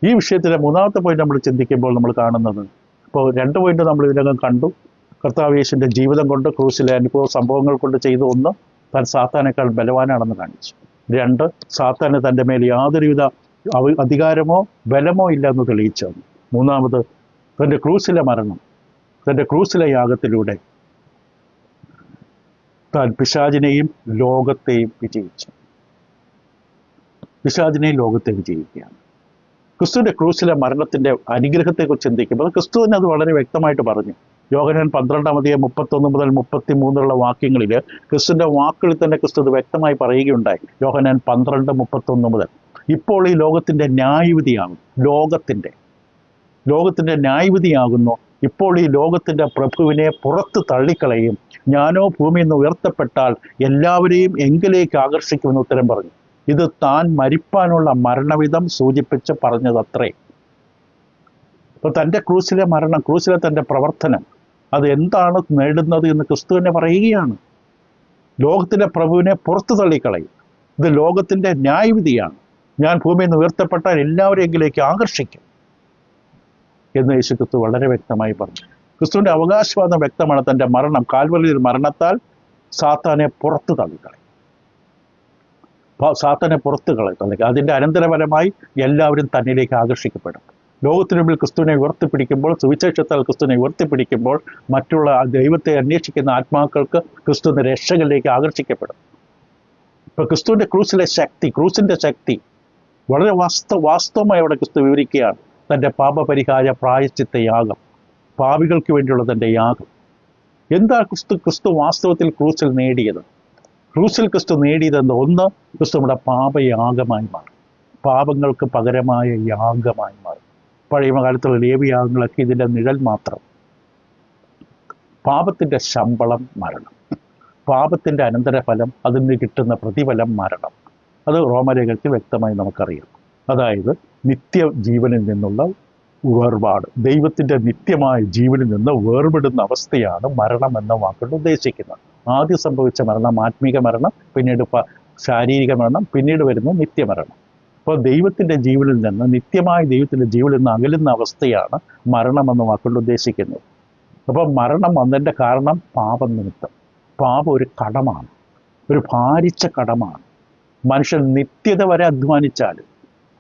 ഈ വിഷയത്തിലെ മൂന്നാമത്തെ പോയിന്റ് നമ്മൾ ചിന്തിക്കുമ്പോൾ നമ്മൾ കാണുന്നത്, ഇപ്പോൾ 2 പോയിന്റ് നമ്മൾ ഇതിനകം കണ്ടു. കർത്താവ് യേശുവിൻ്റെ ജീവിതം കൊണ്ട്, ക്രൂശിലെ അനുഭവ സംഭവങ്ങൾ കൊണ്ട് ചെയ്തു. 1, താൻ സാത്താനേക്കാൾ ബലവാനാണെന്ന് കാണിച്ചു. 2, സാത്താന് തൻ്റെ മേൽ യാതൊരുവിധ അധികാരമോ ബലമോ ഇല്ലെന്ന് തെളിയിച്ചു. 3, തൻ്റെ ക്രൂശിലെ മരണം, തൻ്റെ ക്രൂശിലെ യാഗത്തിലൂടെ താൻ പിശാചിനെയും ലോകത്തെയും വിജയിച്ചു. പിശാചിനെയും ലോകത്തെ വിജയിക്കുകയാണ്. ക്രിസ്തുവിൻ്റെ ക്രൂശിലെ മരണത്തിൻ്റെ അനുഗ്രഹത്തെക്കുറിച്ച് ചിന്തിക്കുമ്പോൾ ക്രിസ്തു തന്നെ അത് വളരെ വ്യക്തമായിട്ട് പറഞ്ഞു. യോഹന്നാൻ 12-ാം അധ്യായം 31 മുതൽ 33 വാക്യങ്ങളിൽ ക്രിസ്തുവിൻ്റെ വാക്കുകളിൽ തന്നെ ക്രിസ്തു ഇത് വ്യക്തമായി പറയുകയുണ്ടായി. യോഹന്നാൻ 12:31 മുതൽ, ഇപ്പോൾ ഈ ലോകത്തിൻ്റെ ന്യായവിധിയാകും. ലോകത്തിൻ്റെ ന്യായവിധിയാകുന്നു. ഇപ്പോൾ ഈ ലോകത്തിൻ്റെ പ്രഭുവിനെ പുറത്ത് തള്ളിക്കളയും. ഞാനോ ഭൂമിയിൽ നിന്ന് ഉയർത്തപ്പെട്ടാൽ എല്ലാവരെയും എങ്കിലേക്ക് ആകർഷിക്കുമെന്ന് ഉത്തരം പറഞ്ഞു. ഇത് താൻ മരിപ്പാനുള്ള മരണവിധം സൂചിപ്പിച്ച് പറഞ്ഞതത്രേ. അപ്പോൾ തൻ്റെ ക്രൂസിലെ മരണം, ക്രൂസിലെ തൻ്റെ പ്രവർത്തനം, അത് എന്താണ് നേടുന്നത് എന്ന് ക്രിസ്തു തന്നെ പറയുകയാണ്. ലോകത്തിലെ പ്രഭുവിനെ പുറത്തു തള്ളിക്കളയും. ഇത് ലോകത്തിൻ്റെ ന്യായവിധിയാണ്. ഞാൻ ഭൂമിയിൽ നിന്ന് ഉയർത്തപ്പെട്ടാൽ എല്ലാവരെങ്കിലേക്ക് ആകർഷിക്കും എന്ന് യേശു ക്രിസ്തു വളരെ വ്യക്തമായി പറഞ്ഞു. ക്രിസ്തുവിൻ്റെ അവകാശവാദം വ്യക്തമാണ്. തൻ്റെ മരണം, കാൽവരിയിൽ മരണത്താൽ സാത്താനെ പുറത്തു തള്ളിക്കളയും. സാത്താനെ പുറത്തു തള്ളിക്കളയും. അതിൻ്റെ അനന്തരഫലമായി എല്ലാവരും തന്നിലേക്ക് ആകർഷിക്കപ്പെടും. ലോകത്തിന് മുമ്പിൽ ക്രിസ്തുവിനെ ഉയർത്തിപ്പിടിക്കുമ്പോൾ, സുവിശേഷത്താൽ ക്രിസ്തുവിനെ ഉയർത്തിപ്പിടിക്കുമ്പോൾ, മറ്റുള്ള ദൈവത്തെ അന്വേഷിക്കുന്ന ആത്മാക്കൾക്ക് ക്രിസ്തുവിൻ്റെ രക്ഷകളിലേക്ക് ആകർഷിക്കപ്പെടും. ഇപ്പൊ ക്രിസ്തുവിൻ്റെ ക്രൂസിന്റെ ശക്തി വളരെ വാസ്തവമായി അവിടെ ക്രിസ്തു വിവരിക്കുകയാണ്. തൻ്റെ പാപപരിഹാര പ്രായശ്ചിത്ത യാഗം, പാപികൾക്ക് വേണ്ടിയുള്ള തൻ്റെ യാഗം. എന്താ ക്രിസ്തു വാസ്തവത്തിൽ ക്രൂസിൽ നേടിയത്? ക്രൂസിൽ ക്രിസ്തു നേടിയതെന്ന്, ഒന്ന്, ക്രിസ്തു നമ്മുടെ പാപയാഗമായി മാറും, പാപങ്ങൾക്ക് പകരമായ യാഗമായി മാറും. പഴയ കാലത്തുള്ള ലേവ്യയാഗങ്ങളൊക്കെ ഇതിൻ്റെ നിഴൽ മാത്രം. പാപത്തിൻ്റെ ശമ്പളം മരണം, പാപത്തിൻ്റെ അനന്തരഫലം, അതിന് കിട്ടുന്ന പ്രതിഫലം മരണം. അത് റോമലേഖനത്തിൽ വ്യക്തമായി നമുക്കറിയാം. അതായത് നിത്യജീവനിൽ നിന്നുള്ള വേർപാട്, ദൈവത്തിൻ്റെ നിത്യമായ ജീവനിൽ നിന്ന് വേർപെടുന്ന അവസ്ഥയാണ് മരണം എന്ന വാക്കുകൊണ്ട് ഉദ്ദേശിക്കുന്നത്. ആദ്യം സംഭവിച്ച മരണം ആത്മീക മരണം, പിന്നീട് ശാരീരിക മരണം, പിന്നീട് വരുന്ന നിത്യമരണം. അപ്പോൾ ദൈവത്തിൻ്റെ ജീവനിൽ നിന്ന്, നിത്യമായ ദൈവത്തിൻ്റെ ജീവനിൽ നിന്ന് അകലുന്ന അവസ്ഥയാണ് മരണം എന്ന വാക്കുകൊണ്ട് ഉദ്ദേശിക്കുന്നത്. അപ്പോൾ മരണം വന്നതിൻ്റെ കാരണം പാപം നിമിത്തം. പാപം ഒരു കടമാണ്, ഒരു ഭാരിച്ച കടമാണ്. മനുഷ്യൻ നിത്യത വരെ അധ്വാനിച്ചാലും,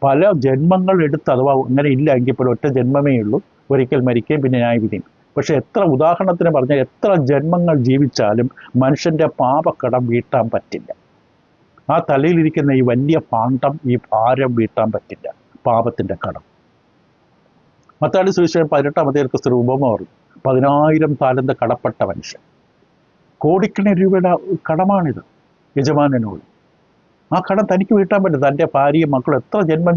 പല ജന്മങ്ങൾ എടുത്ത്, അഥവാ അങ്ങനെ ഇല്ല എങ്കിൽ പോലും ഒറ്റ ജന്മമേ ഉള്ളൂ, ഒരിക്കൽ മരിക്കുകയും പിന്നെ ന്യായവിധിയും. പക്ഷെ ഉദാഹരണത്തിന് പറഞ്ഞാൽ എത്ര ജന്മങ്ങൾ ജീവിച്ചാലും മനുഷ്യൻ്റെ പാപക്കടം വീട്ടാൻ പറ്റില്ല. ആ തലയിലിരിക്കുന്ന ഈ വലിയ പാണ്ഡം, ഈ ഭാരം വീട്ടാൻ പറ്റില്ല, പാപത്തിൻ്റെ കടം. മത്തായി സുവിശേഷം 18-ാം അധ്യായത്തിൽ ക്രിസ്തു ഉപമ പറഞ്ഞു. 10,000 താലന്ത് കടപ്പെട്ട മനുഷ്യൻ, കോടിക്കണക്കിന് രൂപയുടെ കടമാണിത് യജമാനനോട്. ആ കടം തനിക്ക് വീട്ടാൻ പറ്റില്ല. തൻ്റെ ഭാര്യയും മക്കളും എത്ര ജന്മം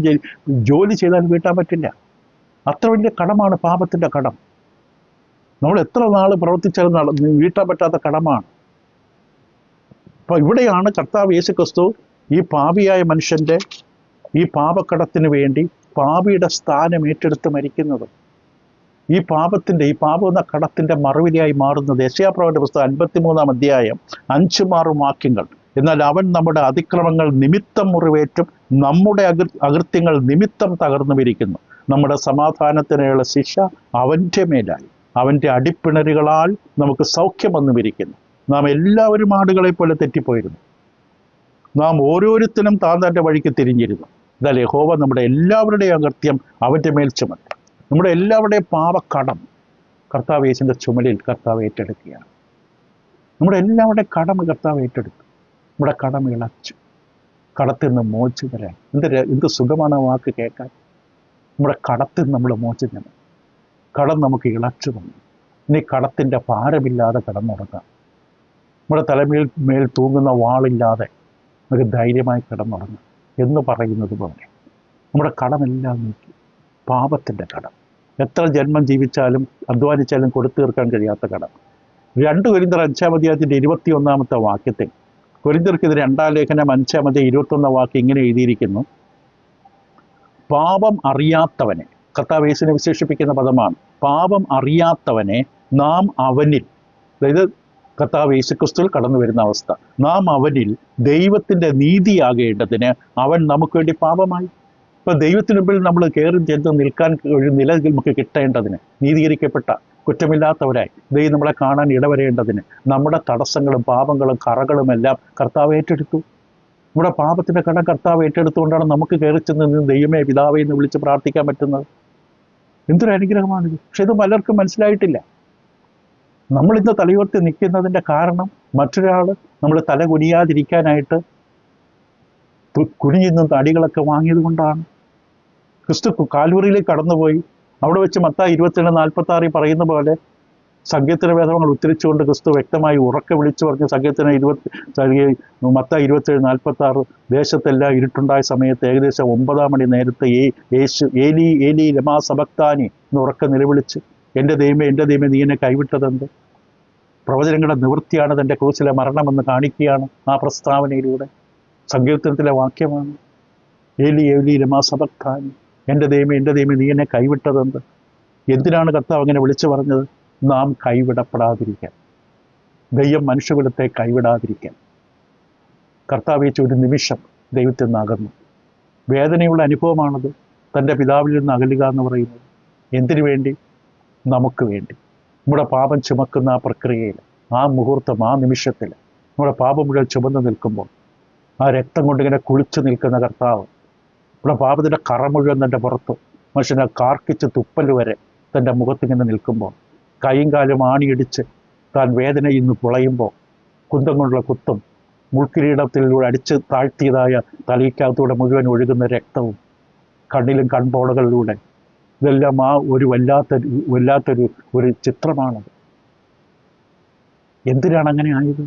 ജോലി ചെയ്താലും വീട്ടാൻ പറ്റില്ല. അത്ര വലിയ കടമാണ് പാപത്തിൻ്റെ കടം. നമ്മൾ എത്ര നാൾ പ്രവർത്തിച്ചാലും വീട്ടാൻ പറ്റാത്ത കടമാണ്. അപ്പോൾ ഇവിടെയാണ് കർത്താവ് യേശു ക്രിസ്തു ഈ പാപിയായ മനുഷ്യൻ്റെ ഈ പാപക്കടത്തിന് വേണ്ടി പാപിയുടെ സ്ഥാനം ഏറ്റെടുത്ത് മരിക്കുന്നത്. ഈ പാപം എന്ന കടത്തിൻ്റെ മറുവിലയായി മാറുന്നത് യെശയ്യാപ്രവചന പുസ്തകം 53-ാം അധ്യായം 5-6 വാക്യങ്ങൾ. എന്നാൽ അവൻ നമ്മുടെ അതിക്രമങ്ങൾ നിമിത്തം മുറിവേറ്റും നമ്മുടെ അകൃത്യങ്ങൾ നിമിത്തം തകർന്നുമിരിക്കുന്നു. നമ്മുടെ സമാധാനത്തിനുള്ള ശിക്ഷ അവൻ്റെ മേലായി, അവൻ്റെ അടിപ്പിണരുകളാൽ നമുക്ക് സൗഖ്യം വന്നുമിരിക്കുന്നു. നാം എല്ലാവരും ആടുകളെ പോലെ തെറ്റിപ്പോയിരുന്നു, നാം ഓരോരുത്തരും താൻ തൻ്റെ വഴിക്ക് തിരിഞ്ഞിരുന്നു. എന്നാൽ യഹോവ നമ്മുടെ എല്ലാവരുടെയും അകൃത്യം അവൻ്റെ മേൽ ചുമത്തി. നമ്മുടെ എല്ലാവരുടെയും പാപക്കടം കർത്താവ് യേശുവിൻ്റെ ചുമലിൽ കർത്താവ് ഏറ്റെടുക്കുകയാണ്. നമ്മുടെ എല്ലാവരുടെയും കടം കർത്താവ് ഏറ്റെടുത്തു. നമ്മുടെ കടം ഇളച്ചു, കടത്തിൽ നിന്ന് മോചിച്ചു തരാൻ. എന്ത് സുഖമാണ് ആ വാക്ക് കേൾക്കാൻ. നമ്മുടെ കടത്തിൽ നമ്മൾ മോചിച്ചു, കടം നമുക്ക് ഇളച്ചു തന്നു. ഇനി കടത്തിൻ്റെ ഭാരമില്ലാതെ കടന്നുറങ്ങാം. നമ്മുടെ തലമേൽ തൂങ്ങുന്ന വാളില്ലാതെ നമുക്ക് ധൈര്യമായി കിടന്നുറങ്ങാം എന്ന് പറയുന്നത് പോലെ നമ്മുടെ കടമെല്ലാം നീക്കി. പാപത്തിൻ്റെ കടം, എത്ര ജന്മം ജീവിച്ചാലും അധ്വാനിച്ചാലും കൊടുത്തു തീർക്കാൻ കഴിയാത്ത കടം. 2 കൊരിന്ത്യർ 5-ാം അധ്യായത്തിൻ്റെ 21-ാമത്തെ വാക്യത്തിൽ, കൊരിന്ത്യർക്കെതിരെ 2-ാം ലേഖനം 5-ാം അധ്യായം 21 വാക്യം ഇങ്ങനെ എഴുതിയിരിക്കുന്നു: പാപം അറിയാത്തവനെ, കർത്താവ് യേശുവിനെ വിശേഷിപ്പിക്കുന്ന പദമാണ്, പാപം അറിയാത്തവനെ നാം അവനിൽ, അതായത് കർത്താവ് യേശുക്രിസ്തുവിൽ കടന്നു വരുന്ന അവസ്ഥ, നാം അവനിൽ ദൈവത്തിൻ്റെ നീതിയാകേണ്ടതിന് അവൻ നമുക്ക് വേണ്ടി പാപമായി. ഇപ്പം ദൈവത്തിന് മുമ്പിൽ നമ്മൾ കയറി ചെന്ന് നിൽക്കാൻ ഒരു നില നമുക്ക് കിട്ടേണ്ടതിന്, നീതീകരിക്കപ്പെട്ട കുറ്റമില്ലാത്തവരായി ദൈവം നമ്മളെ കാണാൻ ഇടവരേണ്ടതിന് നമ്മുടെ തടസ്സങ്ങളും പാപങ്ങളും കറകളും എല്ലാം കർത്താവ് ഏറ്റെടുത്തു. നമ്മുടെ പാപത്തിൻ്റെ കടം കർത്താവ് ഏറ്റെടുത്തുകൊണ്ടാണ് നമുക്ക് കയറി ചെന്ന് ദൈവമേ പിതാവേ എന്ന് വിളിച്ച് പ്രാർത്ഥിക്കാൻ പറ്റുന്നത്. എന്തൊരു അനുഗ്രഹമാണിത്. പക്ഷെ ഇത് പലർക്കും മനസ്സിലായിട്ടില്ല. നമ്മളിന്ന് തലയുയർത്തി നിൽക്കുന്നതിൻ്റെ കാരണം മറ്റൊരാൾ നമ്മൾ തല കുനിയാതിരിക്കാനായിട്ട് കുനിയുന്ന അടികളൊക്കെ വാങ്ങിയത് കൊണ്ടാണ്. ക്രിസ്തു കാൽവറിയിലേക്ക് കടന്നുപോയി. അവിടെ വെച്ച് മത്തായി 22:46 പറയുന്ന പോലെ സങ്കീർത്തന വേദങ്ങൾ ഉദ്ധരിച്ചുകൊണ്ട് ക്രിസ്തു വ്യക്തമായി ഉറക്കെ വിളിച്ചു പറഞ്ഞു. മത്തായി 27:46 ദേശത്തെല്ലാം ഇരുട്ടുണ്ടായ സമയത്ത് ഏകദേശം 9-ാം മണി നേരത്തെ യേശു ഏലി ഏലി ലമാ സബക്താനി എന്ന് ഉറക്കെ നിലവിളിച്ച്, എൻ്റെ ദൈവമേ നീ എന്നെ കൈവിട്ടതെന്ത്? പ്രവചനങ്ങളുടെ നിവൃത്തിയാണ് തൻ്റെ ക്രൂസിലെ മരണമെന്ന് കാണിക്കുകയാണ് ആ പ്രസ്താവനയിലൂടെ. സങ്കീർത്തനത്തിലെ വാക്യമാണ്. ഏലി ഏലി ലമാ സബക്താനി, എൻ്റെ ദൈവമേ നീ എന്നെ കൈവിട്ടതെന്ത്? എന്തിനാണ് കർത്താവ് അങ്ങനെ വിളിച്ചു പറഞ്ഞത്? നാം കൈവിടപ്പെടാതിരിക്കാൻ, ദൈവം മനുഷ്യകുലത്തെ കൈവിടാതിരിക്കാൻ. കർത്താവ് വെച്ച ഒരു നിമിഷം ദൈവത്തിൽ നിന്ന് അകന്നു. വേദനയുള്ള അനുഭവമാണത്, തൻ്റെ പിതാവിൽ നിന്ന് അകലുക എന്ന് പറയുന്നത്. എന്തിനു വേണ്ടി? നമുക്ക് വേണ്ടി. നമ്മുടെ പാപം ചുമക്കുന്ന ആ പ്രക്രിയയിൽ, ആ മുഹൂർത്തം, ആ നിമിഷത്തിൽ നമ്മുടെ പാപം മുഴുവൻ ചുമന്ന് നിൽക്കുമ്പോൾ, ആ രക്തം കൊണ്ടിങ്ങനെ കുളിച്ചു നിൽക്കുന്ന കർത്താവ്, നമ്മുടെ പാപത്തിൻ്റെ കറ മുഴുവൻ തൻ്റെ പുറത്ത്, മനുഷ്യനെ കാർക്കിച്ച് തുപ്പൽ വരെ തൻ്റെ മുഖത്തിങ്ങനെ നിൽക്കുമ്പോൾ, കൈയും കാലും ആണിയിടിച്ച് താൻ വേദനയിൽ നിന്ന് പുളയുമ്പോൾ, കുന്തം കൊണ്ടുള്ള കുത്തും, മുൾക്കിരീടത്തിലൂടെ അടിച്ച് താഴ്ത്തിയതായ തലയ്ക്കകത്തൂടെ മുഴുവൻ ഒഴുകുന്ന രക്തവും, കണ്ണിലും കൺപോളകളിലൂടെ, ഇതെല്ലാം ആ ഒരു വല്ലാത്തൊരു ചിത്രമാണത്. എന്തിനാണ് അങ്ങനെ ആയത്?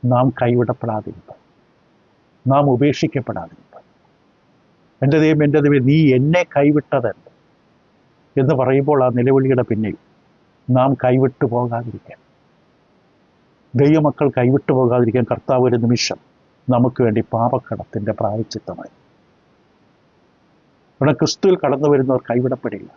നാം കൈവിടപ്പെടാതിരുന്നത്, നാം ഉപേക്ഷിക്കപ്പെടാതിരുന്നത്. എൻ്റെ ദൈവമേ നീ എന്നെ കൈവിട്ടതെന്ത് എന്ന് പറയുമ്പോൾ ആ നിലവിളിയുടെ പിന്നിൽ നാം കൈവിട്ടു പോകാതിരിക്കാൻ, ദൈവമക്കൾ കൈവിട്ടു പോകാതിരിക്കാൻ കർത്താവ് ഒരു നിമിഷം നമുക്ക് വേണ്ടി പാപക്കടത്തിൻ്റെ പ്രായശ്ചിത്തമായി. ഇവിടെ ക്രിസ്തുവിൽ കടന്നു വരുന്നവർ കൈവിടപ്പെടില്ല.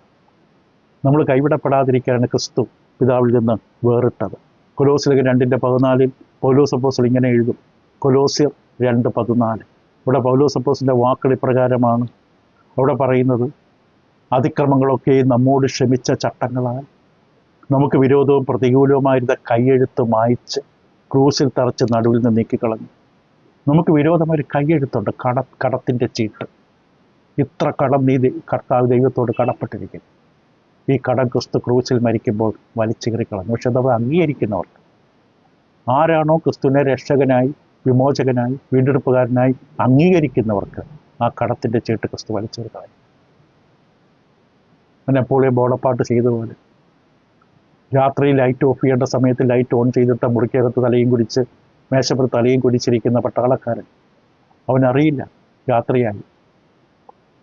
നമ്മൾ കൈവിടപ്പെടാതിരിക്കാനാണ് ക്രിസ്തു പിതാവിൽ നിന്ന് വേറിട്ടത്. കൊലോസ്യർ 2:14 പൗലോസ് അപ്പോസ്തലൻ ഇങ്ങനെ എഴുതും. കൊലോസ്യർ 2:14. ഇവിടെ പൗലോസ് അപ്പോസ്തലൻ്റെ വാക്കുകൾ ഇപ്രകാരമാണ്. അവിടെ പറയുന്നത്, അതിക്രമങ്ങളൊക്കെ നമ്മോട് ക്ഷമിച്ച ചട്ടങ്ങളാൽ നമുക്ക് വിരോധവും പ്രതികൂലവുമായിരുന്ന കൈയെഴുത്ത് മായ്ച്ച് ക്രൂസിൽ തറച്ച് നടുവിൽ നിന്ന് നീക്കിക്കളഞ്ഞു. നമുക്ക് വിരോധമായൊരു കൈയെഴുത്തുണ്ട്, കടത്തിൻ്റെ ചീട്ട്. ഇത്ര കടം നീ കർത്താവ് ദൈവത്തോട് കടപ്പെട്ടിരിക്കുന്നു. ഈ കടം ക്രിസ്തു ക്രൂസിൽ മരിക്കുമ്പോൾ വലിച്ചേറിക്കളഞ്ഞു. പക്ഷെ അത് അംഗീകരിക്കുന്നവർക്ക്, ആരാണോ ക്രിസ്തുവിനെ രക്ഷകനായി, വിമോചകനായി, വീണ്ടെടുപ്പുകാരനായി അംഗീകരിക്കുന്നവർക്ക് ആ കടത്തിൻ്റെ ചീട്ട് ക്രിസ്തു വലിച്ചേറിക്കളഞ്ഞു. നെപ്പോളിയൻ ബോണപ്പാർട്ട് ചെയ്തതുപോലെ രാത്രി ലൈറ്റ് ഓഫ് ചെയ്യേണ്ട സമയത്ത് ലൈറ്റ് ഓൺ ചെയ്തിട്ട് മുറിക്കകത്ത് തലയും കുടിച്ച് മേശപ്പുറത്ത് തലയും കുടിച്ചിരിക്കുന്ന പട്ടാളക്കാരൻ, അവനറിയില്ല രാത്രിയായി.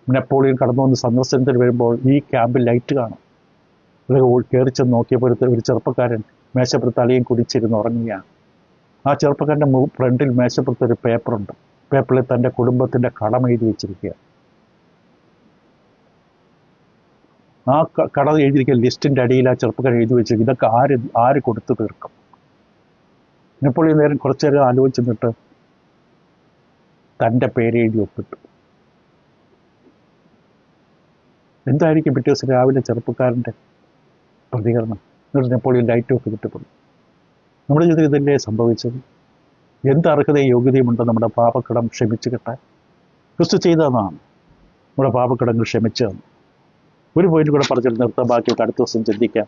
നെപ്പോളിയൻ കടന്നു വന്ന് സന്ദർശനത്തിന് വരുമ്പോൾ ഈ ക്യാമ്പിൽ ലൈറ്റ് കാണും. കയറി ചെന്ന് നോക്കിയപ്പോൾ ഒരു ചെറുപ്പക്കാരൻ മേശപ്പുറത്ത് തലയും കുടിച്ചിരുന്ന് ഉറങ്ങുകയാണ്. ആ ചെറുപ്പക്കാരൻ്റെ ഫ്രണ്ടിൽ മേശപ്പുറത്ത് ഒരു പേപ്പറുണ്ട്. പേപ്പറിൽ തൻ്റെ കുടുംബത്തിൻ്റെ കടം എഴുതി വെച്ചിരിക്കുക. ആ കട എഴുതിയിരിക്കുന്ന ലിസ്റ്റിൻ്റെ അടിയിൽ ആ ചെറുപ്പക്കാരൻ എഴുതി വെച്ചിരിക്കും, ഇതൊക്കെ ആര് കൊടുത്തു തീർക്കും. നെപ്പോളിയൻ നേരം കുറച്ചു നേരം ആലോചിച്ച് നിന്നിട്ട് തൻ്റെ പേര് എഴുതി ഒപ്പിട്ടു. എന്തായിരിക്കും പിറ്റേ ദിവസം രാവിലെ ചെറുപ്പക്കാരൻ്റെ പ്രതികരണം? എന്നിട്ട് നെപ്പോളിയൻ ലൈറ്റ് ഓഫ് ചെയ്തിട്ട് പോയി. നമ്മുടെ ജീവിതത്തിൽ ഇതല്ലേ സംഭവിച്ചത്? എന്ത് അർഹതയും യോഗ്യതയുമുണ്ടോ നമ്മുടെ പാപക്കടം ക്ഷമിച്ചു കിട്ടാൻ? ക്രിസ്തു ചെയ്തതാണ് നമ്മുടെ പാപക്കടങ്ങൾ ക്ഷമിച്ചു തന്നു. ഒരു പോയിന്റ് കൂടെ പറഞ്ഞിട്ട് നിർത്താൻ, ബാക്കിയൊക്കെ അടുത്ത ദിവസം ചിന്തിക്കാം.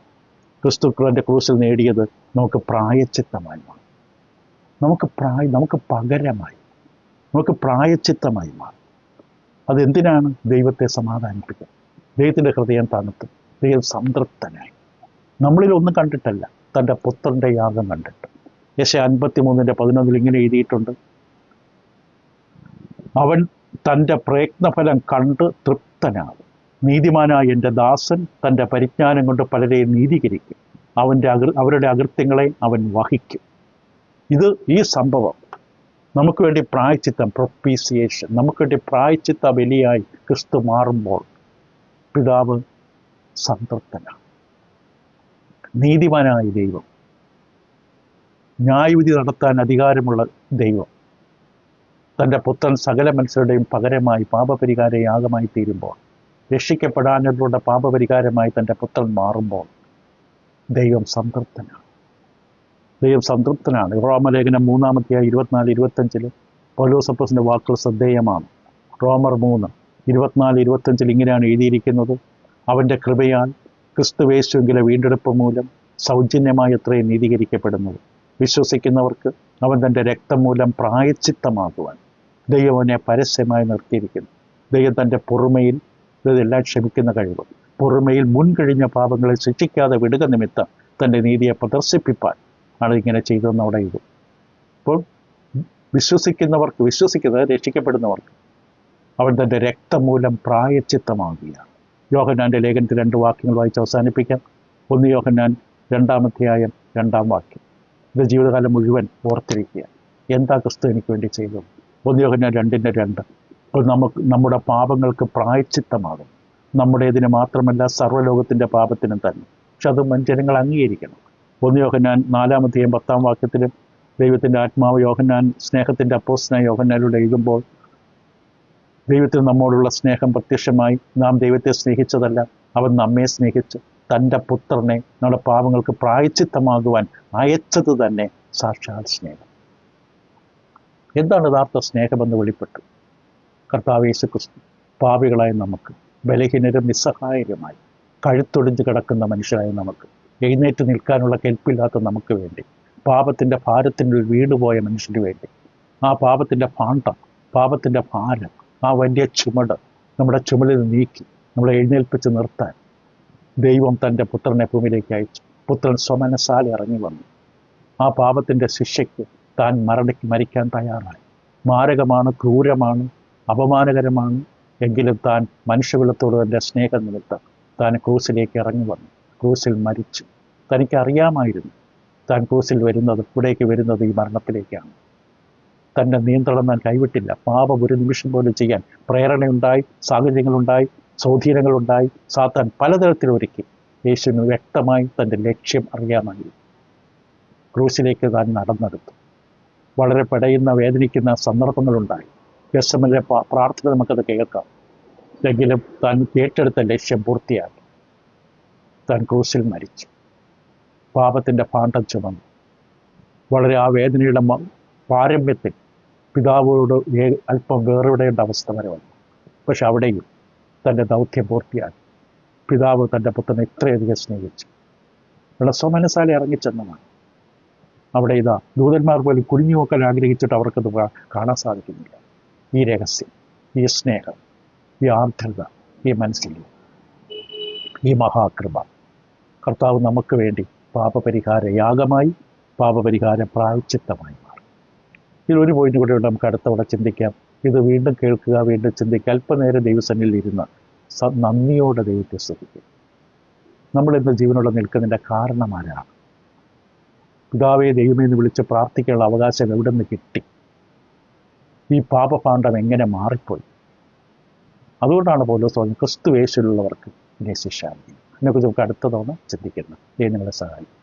ക്രിസ്തു എൻ്റെ ക്രൂസിൽ നേടിയത് നമുക്ക് പ്രായച്ചിത്തമായി മാറും. നമുക്ക് പകരമായി, നമുക്ക് പ്രായച്ചിത്തമായി മാറും. അതെന്തിനാണ്? ദൈവത്തെ സമാധാനിപ്പിക്കാൻ, ദൈവത്തിൻ്റെ ഹൃദയം തണുത്തും, ദൈവം സംതൃപ്തനായി. നമ്മളിലൊന്നും കണ്ടിട്ടല്ല, തൻ്റെ പുത്രൻ്റെ യാഗം കണ്ടിട്ട്. യെശയ്യാ 53:11 ഇങ്ങനെ എഴുതിയിട്ടുണ്ട്, അവൻ തൻ്റെ പ്രയത്നഫലം കണ്ട് തൃപ്തനാകും. നീതിമാനായ എൻ്റെ ദാസൻ തൻ്റെ പരിജ്ഞാനം കൊണ്ട് പലരെയും നീതീകരിക്കും. അവരുടെ അകൃത്യങ്ങളെ അവൻ വഹിക്കും. ഈ സംഭവം നമുക്ക് വേണ്ടി പ്രായച്ചിത്തം, പ്രൊപ്പീസിയേഷൻ, നമുക്ക് വേണ്ടി പ്രായച്ചിത്ത ബലിയായി ക്രിസ്തു മാറുമ്പോൾ പിതാവ് സംതൃപ്തനാണ്. നീതിമാനായ ദൈവം, ന്യായവിധി നടത്താൻ അധികാരമുള്ള ദൈവം, തൻ്റെ പുത്രൻ സകല മനുഷ്യരുടെയും പകരമായി പാപപരിഹാര യാഗമായി തീരുമ്പോൾ, രക്ഷിക്കപ്പെടാനുള്ളവരുടെ പാപപരിഹാരമായി തൻ്റെ പുത്രൻ മാറുമ്പോൾ ദൈവം സംതൃപ്തനാണ്. റോമലേഖനം 3:24-25 പൗലോസ് അപ്പോസ്തലന്റെ വാക്കുകൾ ശ്രദ്ധേയമാണ്. റോമർ 3:24-25 ഇങ്ങനെയാണ് എഴുതിയിരിക്കുന്നത്, അവൻ്റെ കൃപയാൽ ക്രിസ്തുവേശുവിലെ വീണ്ടെടുപ്പ് മൂലം സൗജന്യമായി എത്രയും നീതീകരിക്കപ്പെടുന്നത്. വിശ്വസിക്കുന്നവർക്ക് അവൻ തൻ്റെ രക്തം മൂലം പ്രായച്ചിത്തമാകുവാൻ ദൈവം അവനെ പരസ്യമായി നിർത്തിയിരിക്കുന്നു. ദൈവം തൻ്റെ പൊറുമയിൽ ഇതെല്ലാം ക്ഷമിക്കുന്ന കഴിവ്, പൊറുമയിൽ മുൻകഴിഞ്ഞ പാപങ്ങളെ ശിക്ഷിക്കാതെ വിടുക നിമിത്തം തൻ്റെ നീതിയെ പ്രദർശിപ്പിപ്പാൻ ആണ് ഇങ്ങനെ ചെയ്തതെന്ന് അവിടെ എഴുതും. അപ്പോൾ രക്ഷിക്കപ്പെടുന്നവർക്ക് അവൻ തൻ്റെ രക്തം മൂലം പ്രായച്ചിത്തമാകുകയാണ്. യോഹന്നാൻ്റെ ലേഖനത്തിൽ 2 വാക്യങ്ങൾ വായിച്ച് അവസാനിപ്പിക്കാം. 1 യോഹന്നാൻ 2-ാം വാക്യം. ഇത് ജീവിതകാലം മുഴുവൻ ഓർത്തിരിക്കുക. എന്താ ക്രിസ്തു എനിക്ക് വേണ്ടി ചെയ്തത്? 1 യോഹന്നാൻ 2:2. അപ്പോൾ നമ്മുടെ പാപങ്ങൾക്ക് പ്രായശ്ചിത്തമാകും. നമ്മുടേതിന് മാത്രമല്ല, സർവ്വലോകത്തിൻ്റെ പാപത്തിനും തന്നെ. പക്ഷെ അത് ജനങ്ങൾ അംഗീകരിക്കണം. 1 യോഹന്നാൻ 4:10 ദൈവത്തിൻ്റെ ആത്മാവ് യോഹന്നാൻ, സ്നേഹത്തിൻ്റെ അപ്പോസ്തലനായ യോഹന്നാനിലൂടെ എഴുതുമ്പോൾ, ദൈവത്തിന് നമ്മോടുള്ള സ്നേഹം പ്രത്യക്ഷമായി. നാം ദൈവത്തെ സ്നേഹിച്ചതല്ല, അവൻ നമ്മെ സ്നേഹിച്ച് തൻ്റെ പുത്രനെ നമ്മുടെ പാപങ്ങൾക്ക് പ്രായശ്ചിത്തമാകുവാൻ അയച്ചത് തന്നെ സാക്ഷാൽ സ്നേഹം. എന്താണ് യഥാർത്ഥ സ്നേഹമെന്ന് വെളിപ്പെട്ടു. കർത്താവ് യേശുക്രിസ്തു പാപികളായ നമുക്ക്, ബലഹീനരും നിസ്സഹായരുമായി കഴുത്തൊടിഞ്ഞ് കിടക്കുന്ന മനുഷ്യരായ നമുക്ക്, എഴുന്നേറ്റ് നിൽക്കാനുള്ള കെൽപ്പില്ലാത്ത നമുക്ക് വേണ്ടി, പാപത്തിൻ്റെ ഭാരത്തിൻ്റെ വീടുപോയ മനുഷ്യന് വേണ്ടി, ആ പാപത്തിൻ്റെ ഭാണ്ഡം, പാപത്തിൻ്റെ ഭാരം, ആ വലിയ ചുമട് നമ്മുടെ ചുമലിൽ നീക്കി നമ്മളെ എഴുന്നേൽപ്പിച്ച് നിർത്താൻ ദൈവം തൻ്റെ പുത്രനെ ഭൂമിയിലേക്ക് അയച്ചു. പുത്രൻ സ്വമനസാലെ ഇറങ്ങി വന്നു. ആ പാപത്തിൻ്റെ ശിക്ഷയ്ക്ക് താൻ മരിക്കാൻ തയ്യാറായി. മാരകമാണ്, ക്രൂരമാണ്, അപമാനകരമാണ്. എങ്കിലും താൻ മനുഷ്യകുലത്തോട് തൻ്റെ സ്നേഹം നിമിത്തം താൻ ക്രൂസിലേക്ക് ഇറങ്ങി വന്നു. ക്രൂസിൽ മരിച്ചു. തനിക്കറിയാമായിരുന്നു താൻ ക്രൂസിൽ വരുന്നത്, ഇവിടേക്ക് വരുന്നത് ഈ മരണത്തിലേക്കാണ്. തൻ്റെ നിയന്ത്രണം താൻ കൈവിട്ടില്ല. പാപം ഒരു നിമിഷം പോലും ചെയ്യാൻ പ്രേരണയുണ്ടായി, സാഹചര്യങ്ങളുണ്ടായി, സ്വാധീനങ്ങളുണ്ടായി. സാത്താൻ പലതരത്തിൽ ഒരുക്കി. യേശുവിന് വ്യക്തമായി തൻ്റെ ലക്ഷ്യം അറിയാമായിരുന്നു. ക്രൂസിലേക്ക് താൻ നടന്നെടുത്തു. വളരെ പെടയുന്ന, വേദനിക്കുന്ന സന്ദർഭങ്ങളുണ്ടായി. ഗെത്സമനിലെ പ്രാർത്ഥന നമുക്കത് കേൾക്കാം. എങ്കിലും താൻ ഏറ്റെടുത്ത ലക്ഷ്യം പൂർത്തിയാക്കി. താൻ ക്രൂസിൽ മരിച്ചു. പാപത്തിൻ്റെ ഭാണ്ഡം ചുമന്നു. വളരെ ആ വേദനയുടെ പാരമ്യത്തിൽ പിതാവോട് അല്പം വേറിടേണ്ട അവസ്ഥ വരെ വന്നു. പക്ഷെ അവിടെയും തൻ്റെ ദൗത്യം പൂർത്തിയാക്കി. പിതാവ് തൻ്റെ പുത്രനെ ഇത്രയധികം സ്നേഹിച്ചു. ഇവിടെ സ്വമനസാലെ ഇറങ്ങിച്ചെന്നതാണ്. അവിടെ ഇതാ ദൂതന്മാർ പോലും കുനിഞ്ഞു നോക്കാൻ ആഗ്രഹിച്ചിട്ട് അവർക്കത് കാണാൻ സാധിക്കുന്നില്ല. ഈ രഹസ്യം, ഈ സ്നേഹം, ഈ ആർദ്രത, ഈ മനസ്സിൽ ഈ മഹാകൃപ കർത്താവ് നമുക്ക് വേണ്ടി പാപപരിഹാര യാഗമായി, പാപപരിഹാര പ്രായശ്ചിത്തമായി മാറി. ഇതിലൊരു പോയിന്റ് കൂടെ നമുക്ക് അടുത്തവിടെ ചിന്തിക്കാം. ഇത് വീണ്ടും കേൾക്കുക, വീണ്ടും ചിന്തിക്കുക. അല്പനേരം ദൈവസന്നിധിയിൽ ഇരുന്ന് നന്ദിയോടെ ദൈവത്തെ സ്തുതിക്കുക. നമ്മളിന്ന് ജീവനോടെ നിൽക്കുന്നതിൻ്റെ കാരണം ആരാണ്? പിതാവേ ദൈവമേ എന്ന് വിളിച്ച് പ്രാർത്ഥിക്കാനുള്ള അവകാശം എവിടെ നിന്ന് കിട്ടി? ഈ പാപഭാണ്ഡം എങ്ങനെ മാറിപ്പോയി? അതുകൊണ്ടാണ് പൗലോസ് പറഞ്ഞത്, ക്രിസ്തു യേശുവിലുള്ളവർക്ക് ഇനി ശിക്ഷാവിധി. അതിനെക്കുറിച്ച് നമുക്ക് അടുത്ത തവണ ചിന്തിക്കുന്നത്. ദൈവം നിങ്ങളെ സഹായിക്കും.